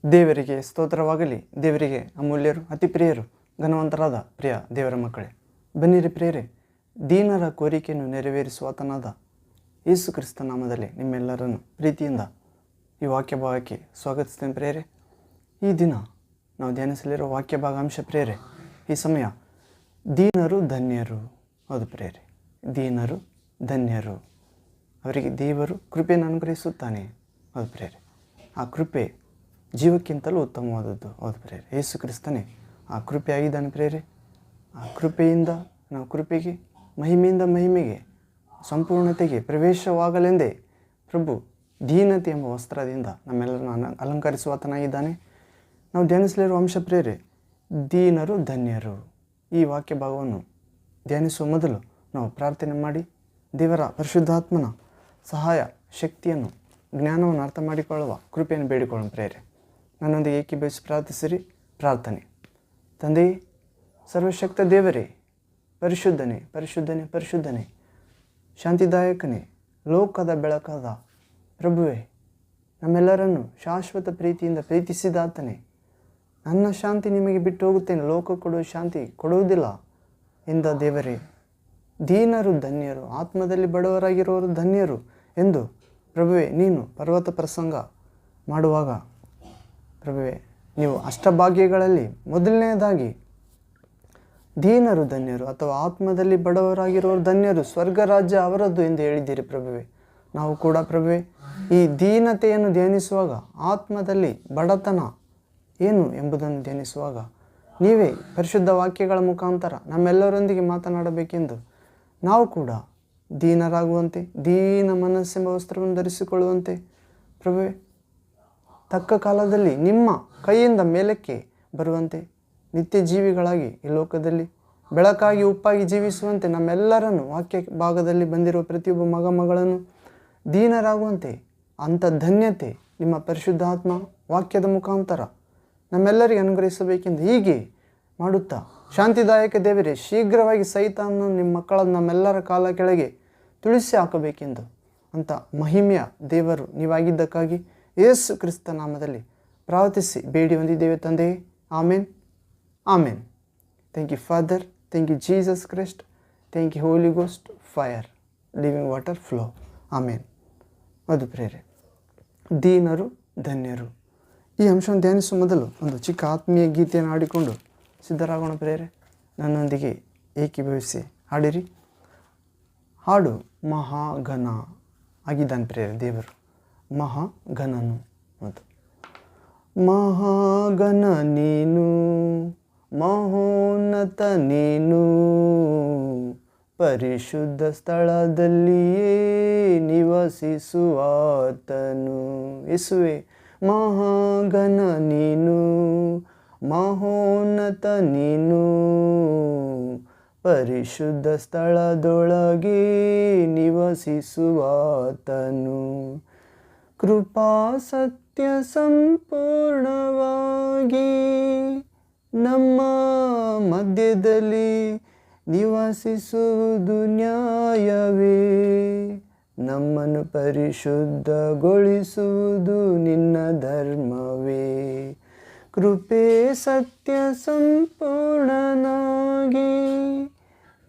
ದೇವರಿಗೆ ಸ್ತೋತ್ರವಾಗಲಿ. ದೇವರಿಗೆ ಅಮೂಲ್ಯರು, ಅತಿ ಪ್ರಿಯರು, ಘನವಂತರಾದ ಪ್ರಿಯ ದೇವರ ಮಕ್ಕಳೇ, ಬನ್ನಿರಿ ಪ್ರಿಯರೇ, ದೀನರ ಕೋರಿಕೆಯನ್ನು ನೆರವೇರಿಸುವಾತನಾದ ಯೇಸು ಕ್ರಿಸ್ತ ನಾಮದಲ್ಲಿ ನಿಮ್ಮೆಲ್ಲರನ್ನು ಪ್ರೀತಿಯಿಂದ ಈ ವಾಕ್ಯ ಭಾಗಕ್ಕೆ ಸ್ವಾಗತಿಸ್ತೇನೆ ಪ್ರಿಯರೇ. ಈ ದಿನ ನಾವು ಧ್ಯಾನಿಸಲಿರೋ ವಾಕ್ಯ ಭಾಗಾಂಶ ಪ್ರಿಯರೇ, ಈ ಸಮಯ ದೀನರು ಧನ್ಯರು. ಹೌದು ಪ್ರಿಯರೇ, ದೀನರು ಧನ್ಯರು, ಅವರಿಗೆ ದೇವರು ಕೃಪೆಯನ್ನು ಅನುಗ್ರಹಿಸುತ್ತಾನೆ. ಹೌದು ಪ್ರಿಯರೇ, ಆ ಕೃಪೆ ಜೀವಕ್ಕಿಂತಲೂ ಉತ್ತಮವಾದದ್ದು. ಹೌದು ಪ್ರಿಯರೇ, ಯೇಸು ಕ್ರಿಸ್ತನೇ ಆ ಕೃಪೆ ಆಗಿದ್ದಾನೆ ಪ್ರಿಯರೇ. ಆ ಕೃಪೆಯಿಂದ ನಾವು ಕೃಪೆಗೆ, ಮಹಿಮೆಯಿಂದ ಮಹಿಮೆಗೆ, ಸಂಪೂರ್ಣತೆಗೆ ಪ್ರವೇಶವಾಗಲೆಂದೇ ಪ್ರಭು ದೀನತೆ ಎಂಬ ವಸ್ತ್ರದಿಂದ ನಮ್ಮೆಲ್ಲರನ್ನು ಅಲಂಕರಿಸುವಾತನಾಗಿದ್ದಾನೆ. ನಾವು ಧ್ಯಾನಿಸಲಿರುವ ಅಂಶ ಪ್ರಿಯರೇ, ದೀನರು ಧನ್ಯರು. ಈ ವಾಕ್ಯ ಭಾಗವನ್ನು ಧ್ಯಾನಿಸುವ ಮೊದಲು ನಾವು ಪ್ರಾರ್ಥನೆ ಮಾಡಿ ದೇವರ ಪರಿಶುದ್ಧಾತ್ಮನ ಸಹಾಯ, ಶಕ್ತಿಯನ್ನು, ಜ್ಞಾನವನ್ನು ಅರ್ಥ ಮಾಡಿಕೊಳ್ಳುವ ಕೃಪೆಯನ್ನು ಬೇಡಿಕೊಳ್ಳೋಣ ಪ್ರಿಯರೇ. ನನ್ನೊಂದಿಗೆ ಏಕೀಭವಿಸಿ ಪ್ರಾರ್ಥಿಸಿರಿ. ಪ್ರಾರ್ಥನೆ. ತಂದೆಯೇ, ಸರ್ವಶಕ್ತ ದೇವರೇ, ಪರಿಶುದ್ಧನೇ ಪರಿಶುದ್ಧನೇ ಪರಿಶುದ್ಧನೇ, ಶಾಂತಿದಾಯಕನೇ, ಲೋಕದ ಬೆಳಕಾದ ಪ್ರಭುವೇ, ನಮ್ಮೆಲ್ಲರನ್ನು ಶಾಶ್ವತ ಪ್ರೀತಿಯಿಂದ ಪ್ರೀತಿಸಿದಾತನೇ, ನನ್ನ ಶಾಂತಿ ನಿಮಗೆ ಬಿಟ್ಟು ಹೋಗುತ್ತೇನೆ, ಲೋಕ ಕೊಡುವ ಶಾಂತಿ ಕೊಡುವುದಿಲ್ಲ ಎಂದ ದೇವರೇ, ದೀನರು ಧನ್ಯರು, ಆತ್ಮದಲ್ಲಿ ಬಡವರಾಗಿರೋರು ಧನ್ಯರು ಎಂದು ಪ್ರಭುವೇ ನೀನು ಪರ್ವತ ಪ್ರಸಂಗ ಮಾಡುವಾಗ ಪ್ರಭುವೇ, ನೀವು ಅಷ್ಟಭಾಗ್ಯಗಳಲ್ಲಿ ಮೊದಲನೆಯದಾಗಿ ದೀನರು ಧನ್ಯರು ಅಥವಾ ಆತ್ಮದಲ್ಲಿ ಬಡವರಾಗಿರೋರು ಧನ್ಯರು, ಸ್ವರ್ಗ ರಾಜ್ಯ ಅವರದ್ದು ಎಂದು ಹೇಳಿದ್ದೀರಿ ಪ್ರಭುವೇ. ನಾವು ಕೂಡ ಪ್ರಭುವೇ ಈ ದೀನತೆಯನ್ನು ಧ್ಯಾನಿಸುವಾಗ, ಆತ್ಮದಲ್ಲಿ ಬಡತನ ಏನು ಎಂಬುದನ್ನು ಧ್ಯಾನಿಸುವಾಗ ನೀವೇ ಪರಿಶುದ್ಧ ವಾಕ್ಯಗಳ ಮುಖಾಂತರ ನಮ್ಮೆಲ್ಲರೊಂದಿಗೆ ಮಾತನಾಡಬೇಕೆಂದು ನಾವು ಕೂಡ ದೀನರಾಗುವಂತೆ, ದೀನ ಮನಸ್ಸೆಂಬ ವಸ್ತ್ರವನ್ನು ಧರಿಸಿಕೊಳ್ಳುವಂತೆ ಪ್ರಭುವೇ, ತಕ್ಕ ಕಾಲದಲ್ಲಿ ನಿಮ್ಮ ಕೈಯಿಂದ ಮೇಲಕ್ಕೆ ಬರುವಂತೆ, ನಿತ್ಯ ಜೀವಿಗಳಾಗಿ ಈ ಲೋಕದಲ್ಲಿ ಬೆಳಕಾಗಿ ಉಪ್ಪಾಗಿ ಜೀವಿಸುವಂತೆ ನಮ್ಮೆಲ್ಲರನ್ನು, ವಾಕ್ಯ ಭಾಗದಲ್ಲಿ ಬಂದಿರುವ ಪ್ರತಿಯೊಬ್ಬ ಮಗ ಮಗಳನ್ನು ದೀನರಾಗುವಂತೆ ಅಂಥ ಧನ್ಯತೆ ನಿಮ್ಮ ಪರಿಶುದ್ಧಾತ್ಮ ವಾಕ್ಯದ ಮುಖಾಂತರ ನಮ್ಮೆಲ್ಲರಿಗೆ ಅನುಗ್ರಹಿಸಬೇಕೆಂದು ಹೀಗೆ ಮಾಡುತ್ತಾ, ಶಾಂತಿದಾಯಕ ದೇವರೇ, ಶೀಘ್ರವಾಗಿ ಸೈತಾನನ್ನು ನಿಮ್ಮ ಮಕ್ಕಳ ನಮ್ಮೆಲ್ಲರ ಕಾಲ ಕೆಳಗೆ ತುಳಿಸಿ ಹಾಕಬೇಕೆಂದು ಅಂಥ ಮಹಿಮೆಯ ದೇವರು ನೀವಾಗಿದ್ದಕ್ಕಾಗಿ ಯೇಸು ಕ್ರಿಸ್ತ ನಾಮದಲ್ಲಿ ಪ್ರಾರ್ಥಿಸಿ ಬೇಡಿ ಹೊಂದಿದ್ದೇವೆ ತಂದೆಯೇ. ಆಮೇನ್, ಆಮೇನ್. Thank you father, thank you Jesus Christ, thank you Holy Ghost, fire, living water flow. ಆಮೇನ್. ಅದು ಪ್ರೇರೆ, ದೀನರು ಧನ್ಯರು. ಈ ಅಂಶವನ್ನು ಧ್ಯಾನಿಸುವ ಮೊದಲು ಒಂದು ಚಿಕ್ಕ ಆತ್ಮೀಯ ಗೀತೆಯನ್ನು ಹಾಡಿಕೊಂಡು ಸಿದ್ಧರಾಗೋಣ ಪ್ರೇರೆ. ನನ್ನೊಂದಿಗೆ ಏಕೀಭವಿಸಿ ಹಾಡಿರಿ. ಹಾಡು ಮಹಾಘನ ಆಗಿದ್ದಾನೆ ಪ್ರೇರೆ ದೇವರು, ಮಹಾಘನನು. ಮತ್ತು ಮಹಾಘನ ನೀನು, ಮಹೋನ್ನತ ನೀನು, ಪರಿಶುದ್ಧ ಸ್ಥಳದಲ್ಲಿಯೇ ನಿವಸಿಸುವಾತನು. ಯೇಸುವೆ, ಮಹಾಘನ ನೀನು, ಮಹೋನ್ನತ ನೀನು, ಪರಿಶುದ್ಧ ಸ್ಥಳದೊಳಗೆ ನಿವಸಿಸುವಾತನು. ಕೃಪಾ ಸತ್ಯ ಸಂಪೂರ್ಣವಾಗಿ ನಮ್ಮ ಮಧ್ಯದಲ್ಲಿ ನಿವಾಸಿಸುವುದು ನ್ಯಾಯವೇ, ನಮ್ಮನ್ನು ಪರಿಶುದ್ಧಗೊಳಿಸುವುದು ನಿನ್ನ ಧರ್ಮವೇ. ಕೃಪೆ ಸತ್ಯ ಸಂಪೂರ್ಣನಾಗಿ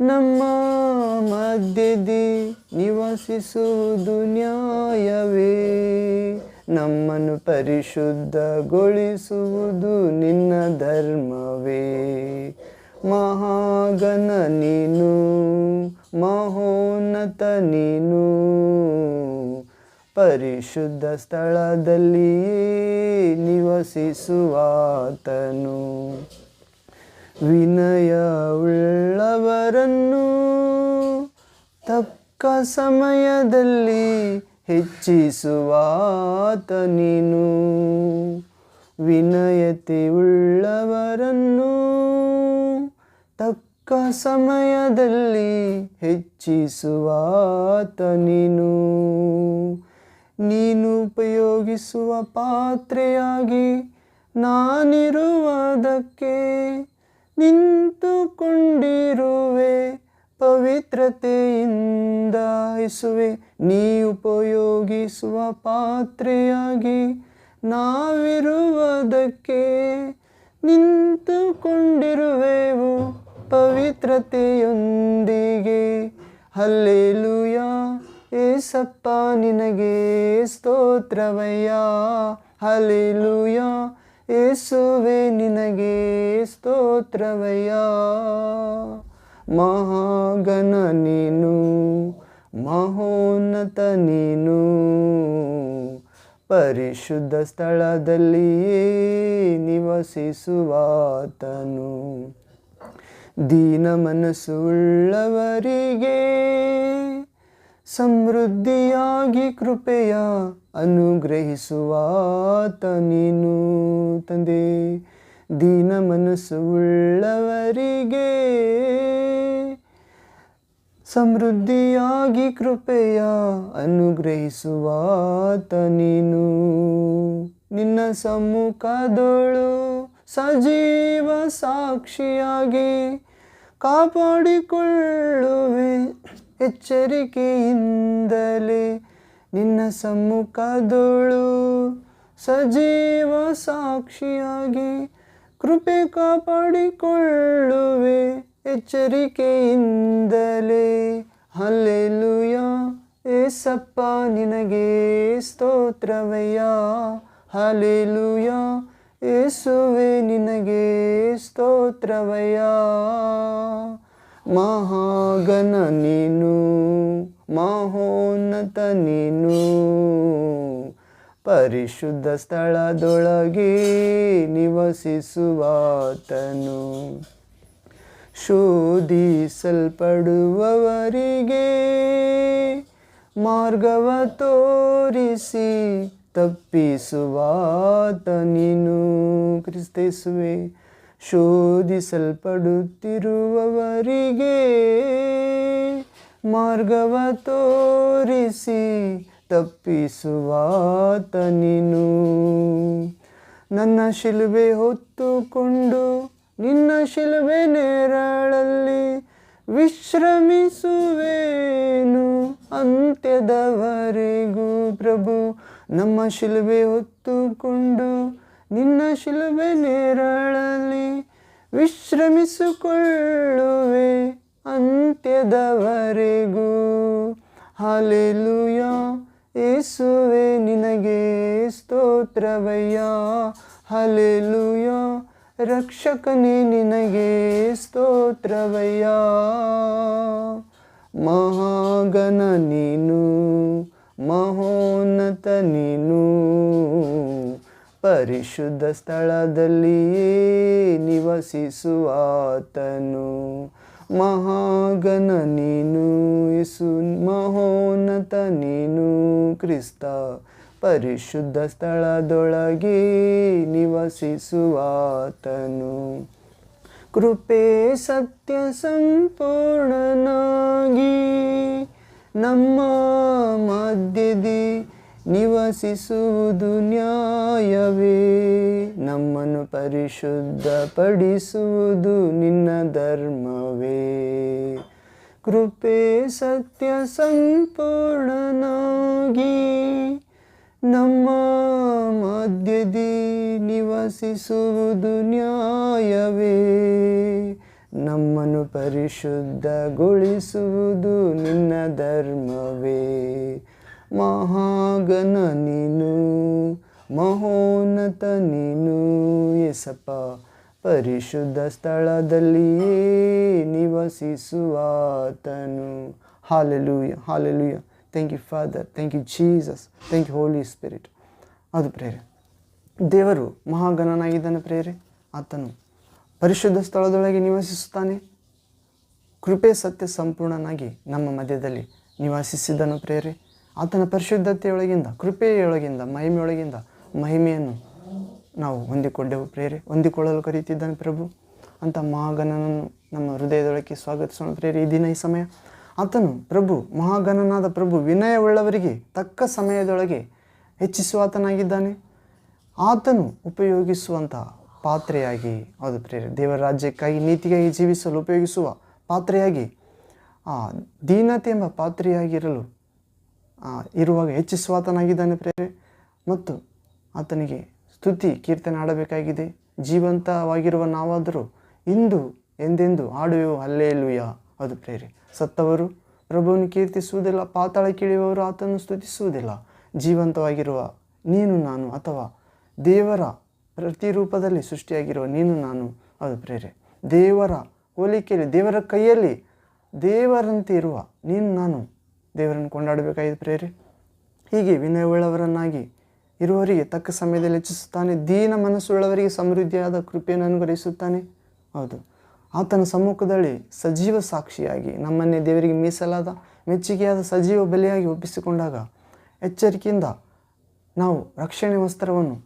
ನಮ್ಮ ಮಧ್ಯದಿ ನಿವಾಸಿಸುವುದು ನ್ಯಾಯವೇ, ನಮ್ಮನ್ನು ಪರಿಶುದ್ಧಗೊಳಿಸುವುದು ನಿನ್ನ ಧರ್ಮವೇ. ಮಹಾಘನ ನೀನು, ಮಹೋನ್ನತ ನೀನು, ಪರಿಶುದ್ಧ ಸ್ಥಳದಲ್ಲಿಯೇ ನಿವಸಿಸುವಾತನು. ವಿನಯವುಳ್ಳವರನ್ನು ತಕ್ಕ ಸಮಯದಲ್ಲಿ ಹೆಚ್ಚಿಸುವಾತ ನೀನು. ವಿನಯತೆಯುಳ್ಳವರನ್ನು ತಕ್ಕ ಸಮಯದಲ್ಲಿ ಹೆಚ್ಚಿಸುವಾತ ನೀನು. ನೀನು ಉಪಯೋಗಿಸುವ ಪಾತ್ರೆಯಾಗಿ ನಾನಿರುವುದಕ್ಕೆ ನಿಂತುಕೊಂಡಿರುವೆ ಪವಿತ್ರತೆಯಿಂದ. ಯೇಸುವೆ, ನೀ ಉಪಯೋಗಿಸುವ ಪಾತ್ರೆಯಾಗಿ ನಾವಿರುವುದಕ್ಕೆ ನಿಂತುಕೊಂಡಿರುವೆವು ಪವಿತ್ರತೆಯೊಂದಿಗೆ. ಹಲ್ಲೆಲೂಯ ಏಸಪ್ಪ ನಿನಗೆ ಸ್ತೋತ್ರವಯ್ಯ. ಹಲ್ಲೆಲೂಯ ಯೇಸುವೆ ನಿನಗೆ ಸ್ತೋತ್ರವಯ್ಯ. ಮಹಾಗಣ ನೀನು, ಮಹೋನ್ನತ ನೀನು, ಪರಿಶುದ್ಧ ಸ್ಥಳದಲ್ಲಿಯೇ ನಿವಸಿಸುವಾತನು. ದೀನ ಮನಸ್ಸು ಉಳ್ಳವರಿಗೆ ಸಮೃದ್ಧಿಯಾಗಿ ಕೃಪೆಯ ಅನುಗ್ರಹಿಸುವಾತ ನೀನು ತಂದೆ. ದೀನ ಮನಸ್ಸು ಉಳ್ಳವರಿಗೆ ಸಮೃದ್ಧಿಯಾಗಿ ಕೃಪೆಯ ಅನುಗ್ರಹಿಸುವಾತ ನೀನು. ನಿನ್ನ ಸಮ್ಮುಖದೊಳು ಸಜೀವ ಸಾಕ್ಷಿಯಾಗಿ ಕಾಪಾಡಿಕೊಳ್ಳುವೆ ಎಚ್ಚರಿಕೆಯಿಂದಲೇ. ನಿನ್ನ ಸಮ್ಮುಖದೊಳು ಸಜೀವ ಸಾಕ್ಷಿಯಾಗಿ ಕೃಪೆ ಕಾಪಾಡಿಕೊಳ್ಳುವೆ ಎಚ್ಚರಿಕೆಯಿಂದಲೇ. ಹಲ್ಲೆಲೂಯ ಏಸಪ್ಪ ನಿನಗೆ ಸ್ತೋತ್ರವಯ್ಯ. ಹಲ್ಲೆಲೂಯ ಯೇಸುವೆ ನಿನಗೆ ಸ್ತೋತ್ರವಯ್ಯ. ಮಹಾಗಣ ನೀನು, ಮಹೋನ್ನತ ನೀನು, ಪರಿಶುದ್ಧ ಸ್ಥಳದೊಳಗೆ ನಿವಸಿಸುವಾತನು. ಶೋಧಿಸಲ್ಪಡುವವರಿಗೆ ಮಾರ್ಗವ ತೋರಿಸಿ ತಪ್ಪಿಸುವಾತ ನೀನು ಕ್ರಿಸ್ತೇಸುವೆ. ಶೋಧಿಸಲ್ಪಡುತ್ತಿರುವವರಿಗೆ ಮಾರ್ಗವ ತೋರಿಸಿ ತಪ್ಪಿಸುವಾತ ನೀನು. ನನ್ನ ಶಿಲುಬೆ ಹೊತ್ತುಕೊಂಡು ನಿನ್ನ ಶಿಲುಬೆ ನೆರಳಲ್ಲಿ ವಿಶ್ರಮಿಸುವೇನು ಅಂತ್ಯದವರೆಗೂ. ಪ್ರಭು ನಮ್ಮ ಶಿಲುಬೆ ಹೊತ್ತುಕೊಂಡು ನಿನ್ನ ಶಿಲುಬೆ ನೆರಳಲ್ಲಿ ವಿಶ್ರಮಿಸಿಕೊಳ್ಳುವೆ ಅಂತ್ಯದವರೆಗೂ. ಹಲ್ಲೆಲೂಯ ಯೇಸುವೆ ನಿನಗೆ ಸ್ತೋತ್ರವಯ್ಯ. ಹಲ್ಲೆಲೂಯ ರಕ್ಷಕನೇ ನಿನಗೆ ಸ್ತೋತ್ರವಯ್ಯ. ಮಹಾಗಣ ನೀನು, ಮಹೋನ್ನತ ನೀನು, ಪರಿಶುದ್ಧ ಸ್ಥಳದಲ್ಲಿಯೇ ನಿವಸಿಸುವಾತನು. ಮಹಾಗಣ ನೀನು ಯೇಸು, ಮಹೋನ್ನತ ನೀನು ಕ್ರಿಸ್ತ, ಪರಿಶುದ್ಧ ಸ್ಥಳದೊಳಗೆ ನಿವಸಿಸುವಾತನು. ಕೃಪೆ ಸತ್ಯ ಸಂಪೂರ್ಣನಾಗಿ ನಮ್ಮ ಮಧ್ಯದಿ ನಿವಸಿಸುವುದು ನ್ಯಾಯವೇ. ನಮ್ಮನ್ನು ಪರಿಶುದ್ಧಪಡಿಸುವುದು ನಿನ್ನ ಧರ್ಮವೇ. ಕೃಪೆ ಸತ್ಯ ಸಂಪೂರ್ಣನಾಗಿ ನಮ್ಮ ಮಧ್ಯದಿ ನಿವಸಿಸುವುದು ನ್ಯಾಯವೇ. ನಮ್ಮನ್ನು ಪರಿಶುದ್ಧಗೊಳಿಸುವುದು ನಿನ್ನ ಧರ್ಮವೇ. ಮಹಾಗಣ ನೀನು, ಮಹೋನ್ನತ ನೀನು ಯೇಸಪ್ಪ, ಪರಿಶುದ್ಧ ಸ್ಥಳದಲ್ಲಿಯೇ ನಿವಸಿಸುವಾತನು. ಹಾಲೆಲೂಯ, ಹಾಲೆಲೂಯ. Thank you father, thank you Jesus, thank you Holy Spirit. ಅದು ಪ್ರೇರೆ, ದೇವರು ಮಹಾಗಣನಾಗಿದ್ದಾನೆ ಪ್ರೇರೆ. ಆತನು ಪರಿಶುದ್ಧ ಸ್ಥಳದೊಳಗೆ ನಿವಾಸಿಸುತ್ತಾನೆ. ಕೃಪೆ ಸತ್ಯ ಸಂಪೂರ್ಣನಾಗಿ ನಮ್ಮ ಮಧ್ಯದಲ್ಲಿ ನಿವಾಸಿಸಿದನು ಪ್ರೇರೆ. ಆತನ ಪರಿಶುದ್ಧತೆಯೊಳಗಿಂದ, ಕೃಪೆಯೊಳಗಿಂದ, ಮಹಿಮೆಯೊಳಗಿಂದ ಮಹಿಮೆಯನ್ನು ನಾವು ಹೊಂದಿಕೊಂಡೆವು ಪ್ರೇರೆ. ಹೊಂದಿಕೊಳ್ಳಲು ಕರೆಯುತ್ತಿದ್ದಾನೆ ಪ್ರಭು. ಅಂಥ ಮಹಾಗಣನನ್ನು ನಮ್ಮ ಹೃದಯದೊಳಗೆ ಸ್ವಾಗತಿಸೋಣ ಪ್ರೇರೆ. ಈ ದಿನ ಈ ಸಮಯ ಆತನು ಪ್ರಭು, ಮಹಾಗಣನಾದ ಪ್ರಭು ವಿನಯವುಳ್ಳವರಿಗೆ ತಕ್ಕ ಸಮಯದೊಳಗೆ ಹೆಚ್ಚಿಸುವಾತನಾಗಿದ್ದಾನೆ. ಆತನು ಉಪಯೋಗಿಸುವಂಥ ಪಾತ್ರೆಯಾಗಿ, ಹೌದು ಪ್ರೇರೆ, ದೇವರ ರಾಜ್ಯಕ್ಕಾಗಿ ನೀತಿಗಾಗಿ ಜೀವಿಸಲು ಉಪಯೋಗಿಸುವ ಪಾತ್ರೆಯಾಗಿ, ದೀನತೆ ಎಂಬ ಪಾತ್ರೆಯಾಗಿರಲು ಇರುವಾಗ ಹೆಚ್ಚಿಸುವಾತನಾಗಿದ್ದಾನೆ ಪ್ರೇರೆ. ಮತ್ತು ಆತನಿಗೆ ಸ್ತುತಿ ಕೀರ್ತನೆ ಆಡಬೇಕಾಗಿದೆ. ಜೀವಂತವಾಗಿರುವ ನಾವಾದರೂ ಇಂದು ಎಂದೆಂದು ಹಾಡುವೆವು ಹಲ್ಲೆಲೂಯಾ. ಅದು ಪ್ರೇರೆ. ಸತ್ತವರು ಪ್ರಭುವನ್ನು ಕೀರ್ತಿಸುವುದಿಲ್ಲ, ಪಾತಾಳಕ್ಕಿಳಿಯುವವರು ಆತನನ್ನು ಸ್ತುತಿಸುವುದಿಲ್ಲ. ಜೀವಂತವಾಗಿರುವ ನೀನು ನಾನು ಅಥವಾ ದೇವರ ಪ್ರತಿರೂಪದಲ್ಲಿ ಸೃಷ್ಟಿಯಾಗಿರುವ ನೀನು ನಾನು, ಅದು ಪ್ರೇರೆ. ದೇವರ ಹೋಲಿಕೆಯಲ್ಲಿ, ದೇವರ ಕೈಯಲ್ಲಿ ದೇವರಂತೆ ಇರುವ ನೀನು ನಾನು ದೇವರನ್ನು ಕೊಂಡಾಡಬೇಕಾಗಿದೆ ಪ್ರೇರೆ. ಹೀಗೆ ವಿನಯವುಳ್ಳವರನ್ನಾಗಿ ಇರುವವರಿಗೆ ತಕ್ಕ ಸಮಯದಲ್ಲಿ ಹೆಚ್ಚಿಸುತ್ತಾನೆ. ದೀನ ಮನಸ್ಸುಳ್ಳವರಿಗೆ ಸಮೃದ್ಧಿಯಾದ ಕೃಪೆಯನ್ನು ಅನುಗ್ರಹಿಸುತ್ತಾನೆ. ಹೌದು, ಆತನ ಸಮ್ಮುಖದಲ್ಲಿ ಸಜೀವ ಸಾಕ್ಷಿಯಾಗಿ ನಮ್ಮನ್ನೇ ದೇವರಿಗೆ ಮೀಸಲಾದ ಮೆಚ್ಚುಗೆಯಾದ ಸಜೀವ ಬಲಿಯಾಗಿ ಒಪ್ಪಿಸಿಕೊಂಡಾಗ ಎಚ್ಚರಿಕೆಯಿಂದ ನಾವು ರಕ್ಷಣೆ ವಸ್ತ್ರವನ್ನು,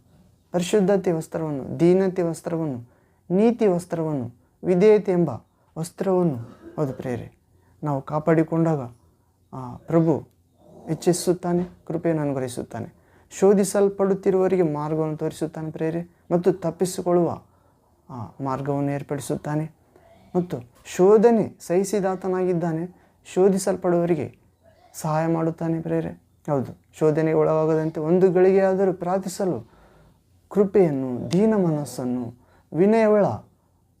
ಪರಿಶುದ್ಧತೆ ವಸ್ತ್ರವನ್ನು, ದೀನತೆ ವಸ್ತ್ರವನ್ನು, ನೀತಿ ವಸ್ತ್ರವನ್ನು, ವಿಧೇಯತೆ ಎಂಬ ವಸ್ತ್ರವನ್ನು, ಹೌದು ಪ್ರೇರೆ, ನಾವು ಕಾಪಾಡಿಕೊಂಡಾಗ ಪ್ರಭು ಹೆಚ್ಚಿಸುತ್ತಾನೆ, ಕೃಪೆಯನ್ನು ಅನುಗ್ರಹಿಸುತ್ತಾನೆ. ಶೋಧಿಸಲ್ಪಡುತ್ತಿರುವವರಿಗೆ ಮಾರ್ಗವನ್ನು ತೋರಿಸುತ್ತಾನೆ ಪ್ರೇರೆ, ಮತ್ತು ತಪ್ಪಿಸಿಕೊಳ್ಳುವ ಮಾರ್ಗವನ್ನು ಏರ್ಪಡಿಸುತ್ತಾನೆ. ಮತ್ತು ಶೋಧನೆ ಸಹಿಸಿದಾತನಾಗಿದ್ದಾನೆ, ಶೋಧಿಸಲ್ಪಡುವವರಿಗೆ ಸಹಾಯ ಮಾಡುತ್ತಾನೆ ಪ್ರೇರೆ. ಹೌದು, ಶೋಧನೆಗೆ ಒಳಗಾಗದಂತೆ ಒಂದು ಗಳಿಗೆಯಾದರೂ ಪ್ರಾರ್ಥಿಸಲು ಕೃಪೆಯನ್ನು, ದೀನ ಮನಸ್ಸನ್ನು, ವಿನಯವುಳ್ಳ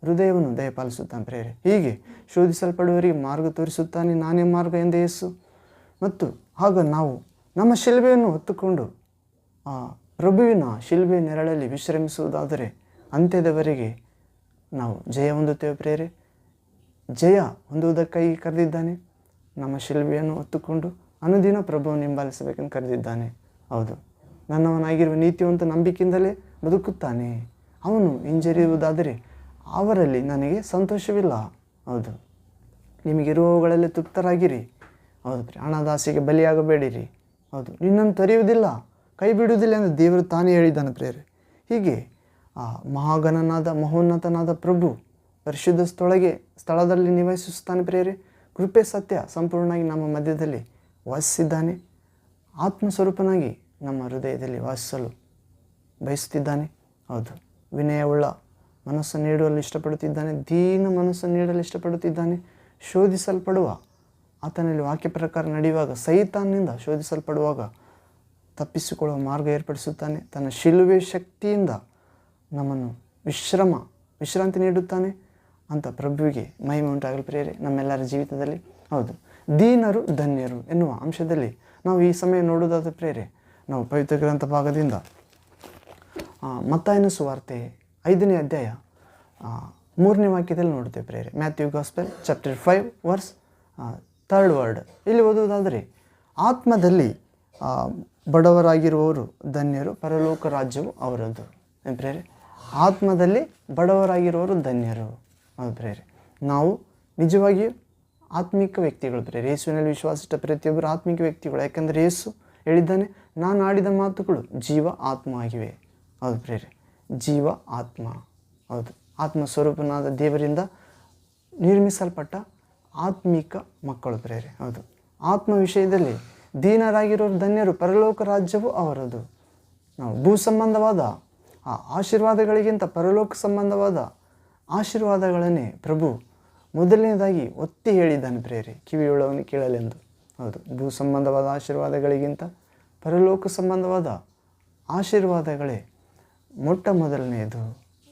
ಹೃದಯವನ್ನು ದಯಪಾಲಿಸುತ್ತಾನೆ ಪ್ರೇರೆ. ಹೀಗೆ ಶೋಧಿಸಲ್ಪಡುವವರಿಗೆ ಮಾರ್ಗ ತೋರಿಸುತ್ತಾನೆ. ನಾನೇ ಮಾರ್ಗ ಎಂದ ಯೇಸು. ಮತ್ತು ಆಗ ನಾವು ನಮ್ಮ ಶಿಲುಬೆಯನ್ನು ಹೊತ್ತುಕೊಂಡು ಪ್ರಭುವಿನ ಶಿಲುಬೆ ನೆರಳಲ್ಲಿ ವಿಶ್ರಮಿಸುವುದಾದರೆ ಅಂತ್ಯದವರೆಗೆ ನಾವು ಜಯ ಹೊಂದುತ್ತೇವೆ ಪ್ರೇರೆ. ಜಯ ಹೊಂದುವುದಕ್ಕಾಗಿ ಕರೆದಿದ್ದಾನೆ. ನಮ್ಮ ಶಿಲುಬೆಯನ್ನು ಹೊತ್ತುಕೊಂಡು ಅನುದಿನ ಪ್ರಭುವನ್ನು ಹಿಂಬಾಲಿಸಬೇಕೆಂದು ಕರೆದಿದ್ದಾನೆ. ಹೌದು, ನನ್ನವನಾಗಿರುವ ನೀತಿವಂತ ನಂಬಿಕೆಯಿಂದಲೇ ಬದುಕುತ್ತಾನೆ. ಅವನು ಹಿಂಜರಿಯುವುದಾದರೆ ಅವರಲ್ಲಿ ನನಗೆ ಸಂತೋಷವಿಲ್ಲ. ಹೌದು, ನಿಮಗಿರುವವುಗಳಲ್ಲಿ ತೃಪ್ತರಾಗಿರಿ. ಹೌದು, ಹಣದಾಸೆಗೆ ಬಲಿಯಾಗಬೇಡಿರಿ. ಹೌದು, ನಿನ್ನನ್ನು ತೊರೆಯುವುದಿಲ್ಲ, ಕೈ ಬಿಡುವುದಿಲ್ಲ ಎಂದು ದೇವರು ತಾನೇ ಹೇಳಿದ್ದಾನೆ ಪ್ರೇರೆ. ಹೀಗೆ ಮಹಾಗಣನಾದ ಮಹೋನ್ನತನಾದ ಪ್ರಭು ಪರಿಶುದ್ಧ ಸ್ಥಳದಲ್ಲಿ ನಿವಾಸಿಸುತ್ತಾನೆ ಪ್ರೇರೆ. ಕೃಪೆ ಸತ್ಯ ಸಂಪೂರ್ಣವಾಗಿ ನಮ್ಮ ಮಧ್ಯದಲ್ಲಿ ವಾಸಿಸಿದ್ದಾನೆ. ಆತ್ಮಸ್ವರೂಪನಾಗಿ ನಮ್ಮ ಹೃದಯದಲ್ಲಿ ವಾಸಿಸಲು ಬಯಸುತ್ತಿದ್ದಾನೆ. ಹೌದು, ವಿನಯವುಳ್ಳ ಮನಸ್ಸನ್ನು ನೀಡಲು ಇಷ್ಟಪಡುತ್ತಿದ್ದಾನೆ, ದೀನ ಮನಸ್ಸನ್ನು ನೀಡಲು ಇಷ್ಟಪಡುತ್ತಿದ್ದಾನೆ. ಶೋಧಿಸಲ್ಪಡುವ ಆತನಲ್ಲಿ ವಾಕ್ಯ ಪ್ರಕಾರ ನಡೆಯುವಾಗ, ಸೈತಾನ್ನಿಂದ ಶೋಧಿಸಲ್ಪಡುವಾಗ ತಪ್ಪಿಸಿಕೊಳ್ಳುವ ಮಾರ್ಗ ಏರ್ಪಡಿಸುತ್ತಾನೆ. ತನ್ನ ಶಿಲುಬೆ ಶಕ್ತಿಯಿಂದ ನಮ್ಮನ್ನು ವಿಶ್ರಾಂತಿ ನೀಡುತ್ತಾನೆ ಅಂತ ಪ್ರಭುವಿಗೆ ಮಹಿಮೆ ಉಂಟಾಗಲಿ ಪ್ರೇರೆ ನಮ್ಮೆಲ್ಲರ ಜೀವಿತದಲ್ಲಿ. ಹೌದು, ದೀನರು ಧನ್ಯರು ಎನ್ನುವ ಅಂಶದಲ್ಲಿ ನಾವು ಈ ಸಮಯ ನೋಡುವುದಾದ ಪ್ರೇರೆ, ನಾವು ಪವಿತ್ರ ಗ್ರಂಥ ಭಾಗದಿಂದ ಮತ್ತಾಯನ ಸುವಾರ್ತೆ 5ನೇ ಅಧ್ಯಾಯ 3ನೇ ವಾಕ್ಯದಲ್ಲಿ ನೋಡುತ್ತೇವೆ ಪ್ರೇರೆ. Matthew gospel chapter 5 verse 3rd word. ಇಲ್ಲಿ ಓದುವುದಾದರೆ, ಆತ್ಮದಲ್ಲಿ ಬಡವರಾಗಿರುವವರು ಧನ್ಯರು, ಪರಲೋಕ ರಾಜ್ಯವು ಅವರದ್ದು. ಪ್ರೇರೆ, ಆತ್ಮದಲ್ಲಿ ಬಡವರಾಗಿರುವವರು ಧನ್ಯರು. ಹೌದು ಪ್ರೇರೆ, ನಾವು ನಿಜವಾಗಿಯೂ ಆತ್ಮಿಕ ವ್ಯಕ್ತಿಗಳು ಪ್ರೇರೆ. ಯೇಸುವಿನಲ್ಲಿ ವಿಶ್ವಾಸಿಷ್ಟ ಪ್ರತಿಯೊಬ್ಬರು ಆತ್ಮಿಕ ವ್ಯಕ್ತಿಗಳು. ಯಾಕೆಂದರೆ ಯೇಸು ಹೇಳಿದ್ದಾನೆ, ನಾನು ಆಡಿದ ಮಾತುಗಳು ಜೀವ ಆತ್ಮ ಆಗಿವೆ. ಹೌದು ಪ್ರೇರೆ, ಜೀವ ಆತ್ಮ. ಹೌದು, ಆತ್ಮ ಸ್ವರೂಪನಾದ ದೇವರಿಂದ ನಿರ್ಮಿಸಲ್ಪಟ್ಟ ಆತ್ಮಿಕ ಮಕ್ಕಳು ಪ್ರೇರೆ. ಹೌದು, ಆತ್ಮ ವಿಷಯದಲ್ಲಿ ದೀನರಾಗಿರೋರು ಧನ್ಯರು, ಪರಲೋಕ ರಾಜ್ಯವು ಅವರದು. ನಾವು ಭೂ ಸಂಬಂಧವಾದ ಆಶೀರ್ವಾದಗಳಿಗಿಂತ ಪರಲೋಕ ಸಂಬಂಧವಾದ ಆಶೀರ್ವಾದಗಳನ್ನೇ ಪ್ರಭು ಮೊದಲನೇದಾಗಿ ಒತ್ತಿ ಹೇಳಿದ್ದಾನೆ ಪ್ರೇರೆ, ಕಿವಿಯುಳ್ಳವನು ಕೇಳಲೆಂದು. ಹೌದು, ಭೂ ಸಂಬಂಧವಾದ ಆಶೀರ್ವಾದಗಳಿಗಿಂತ ಪರಲೋಕ ಸಂಬಂಧವಾದ ಆಶೀರ್ವಾದಗಳೇ ಮೊಟ್ಟ ಮೊದಲನೆಯದು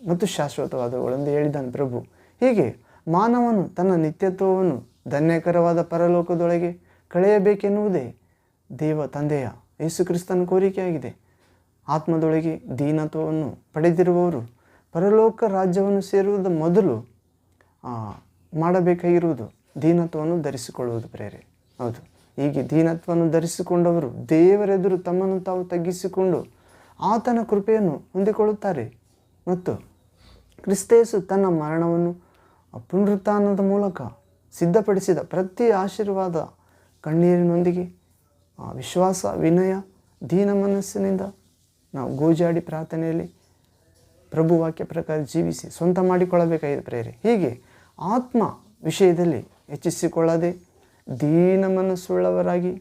ಮತ್ತು ಶಾಶ್ವತವಾದವುಗಳೆಂದು ಹೇಳಿದ್ದಾನೆ ಪ್ರಭು. ಹೀಗೆ ಮಾನವನು ತನ್ನ ನಿತ್ಯತ್ವವನ್ನು ಧನ್ಯಕರವಾದ ಪರಲೋಕದೊಳಗೆ ಕಳೆಯಬೇಕೆನ್ನುವುದೇ ದೇವ ತಂದೆಯ ಯೇಸು ಕ್ರಿಸ್ತನ ಕೋರಿಕೆಯಾಗಿದೆ. ಆತ್ಮದೊಳಗೆ ದೀನತ್ವವನ್ನು ಪಡೆದಿರುವವರು ಪರಲೋಕ ರಾಜ್ಯವನ್ನು ಸೇರುವುದ ಮೊದಲು ಮಾಡಬೇಕಾಗಿರುವುದು ದೀನತ್ವವನ್ನು ಧರಿಸಿಕೊಳ್ಳುವುದು ಪ್ರೇರೆ. ಹೌದು, ಹೀಗೆ ದೀನತ್ವವನ್ನು ಧರಿಸಿಕೊಂಡವರು ದೇವರೆದುರು ತಮ್ಮನ್ನು ತಾವು ತಗ್ಗಿಸಿಕೊಂಡು ಆತನ ಕೃಪೆಯನ್ನು ಹೊಂದಿಕೊಳ್ಳುತ್ತಾರೆ. ಮತ್ತು ಕ್ರಿಸ್ತೇಸು ತನ್ನ ಮರಣವನ್ನು ಪುನರುತ್ಥಾನದ ಮೂಲಕ ಸಿದ್ಧಪಡಿಸಿದ ಪ್ರತಿ ಆಶೀರ್ವಾದ ಕಣ್ಣೀರಿನೊಂದಿಗೆ ವಿಶ್ವಾಸ, ವಿನಯ, ದೀನ ಮನಸ್ಸಿನಿಂದ ನಾವು ಗೋಜಾಡಿ ಪ್ರಾರ್ಥನೆಯಲ್ಲಿ ಪ್ರಭು ವಾಕ್ಯ ಪ್ರಕಾರ ಜೀವಿಸಿ ಸ್ವಂತ ಮಾಡಿಕೊಳ್ಳಬೇಕಾಗಿದೆ ಪ್ರೇರೆ. ಹೀಗೆ ಆತ್ಮ ವಿಷಯದಲ್ಲಿ ಹೆಚ್ಚಿಸಿಕೊಳ್ಳದೆ ದೀನ ಮನಸ್ಸುಳ್ಳವರಾಗಿ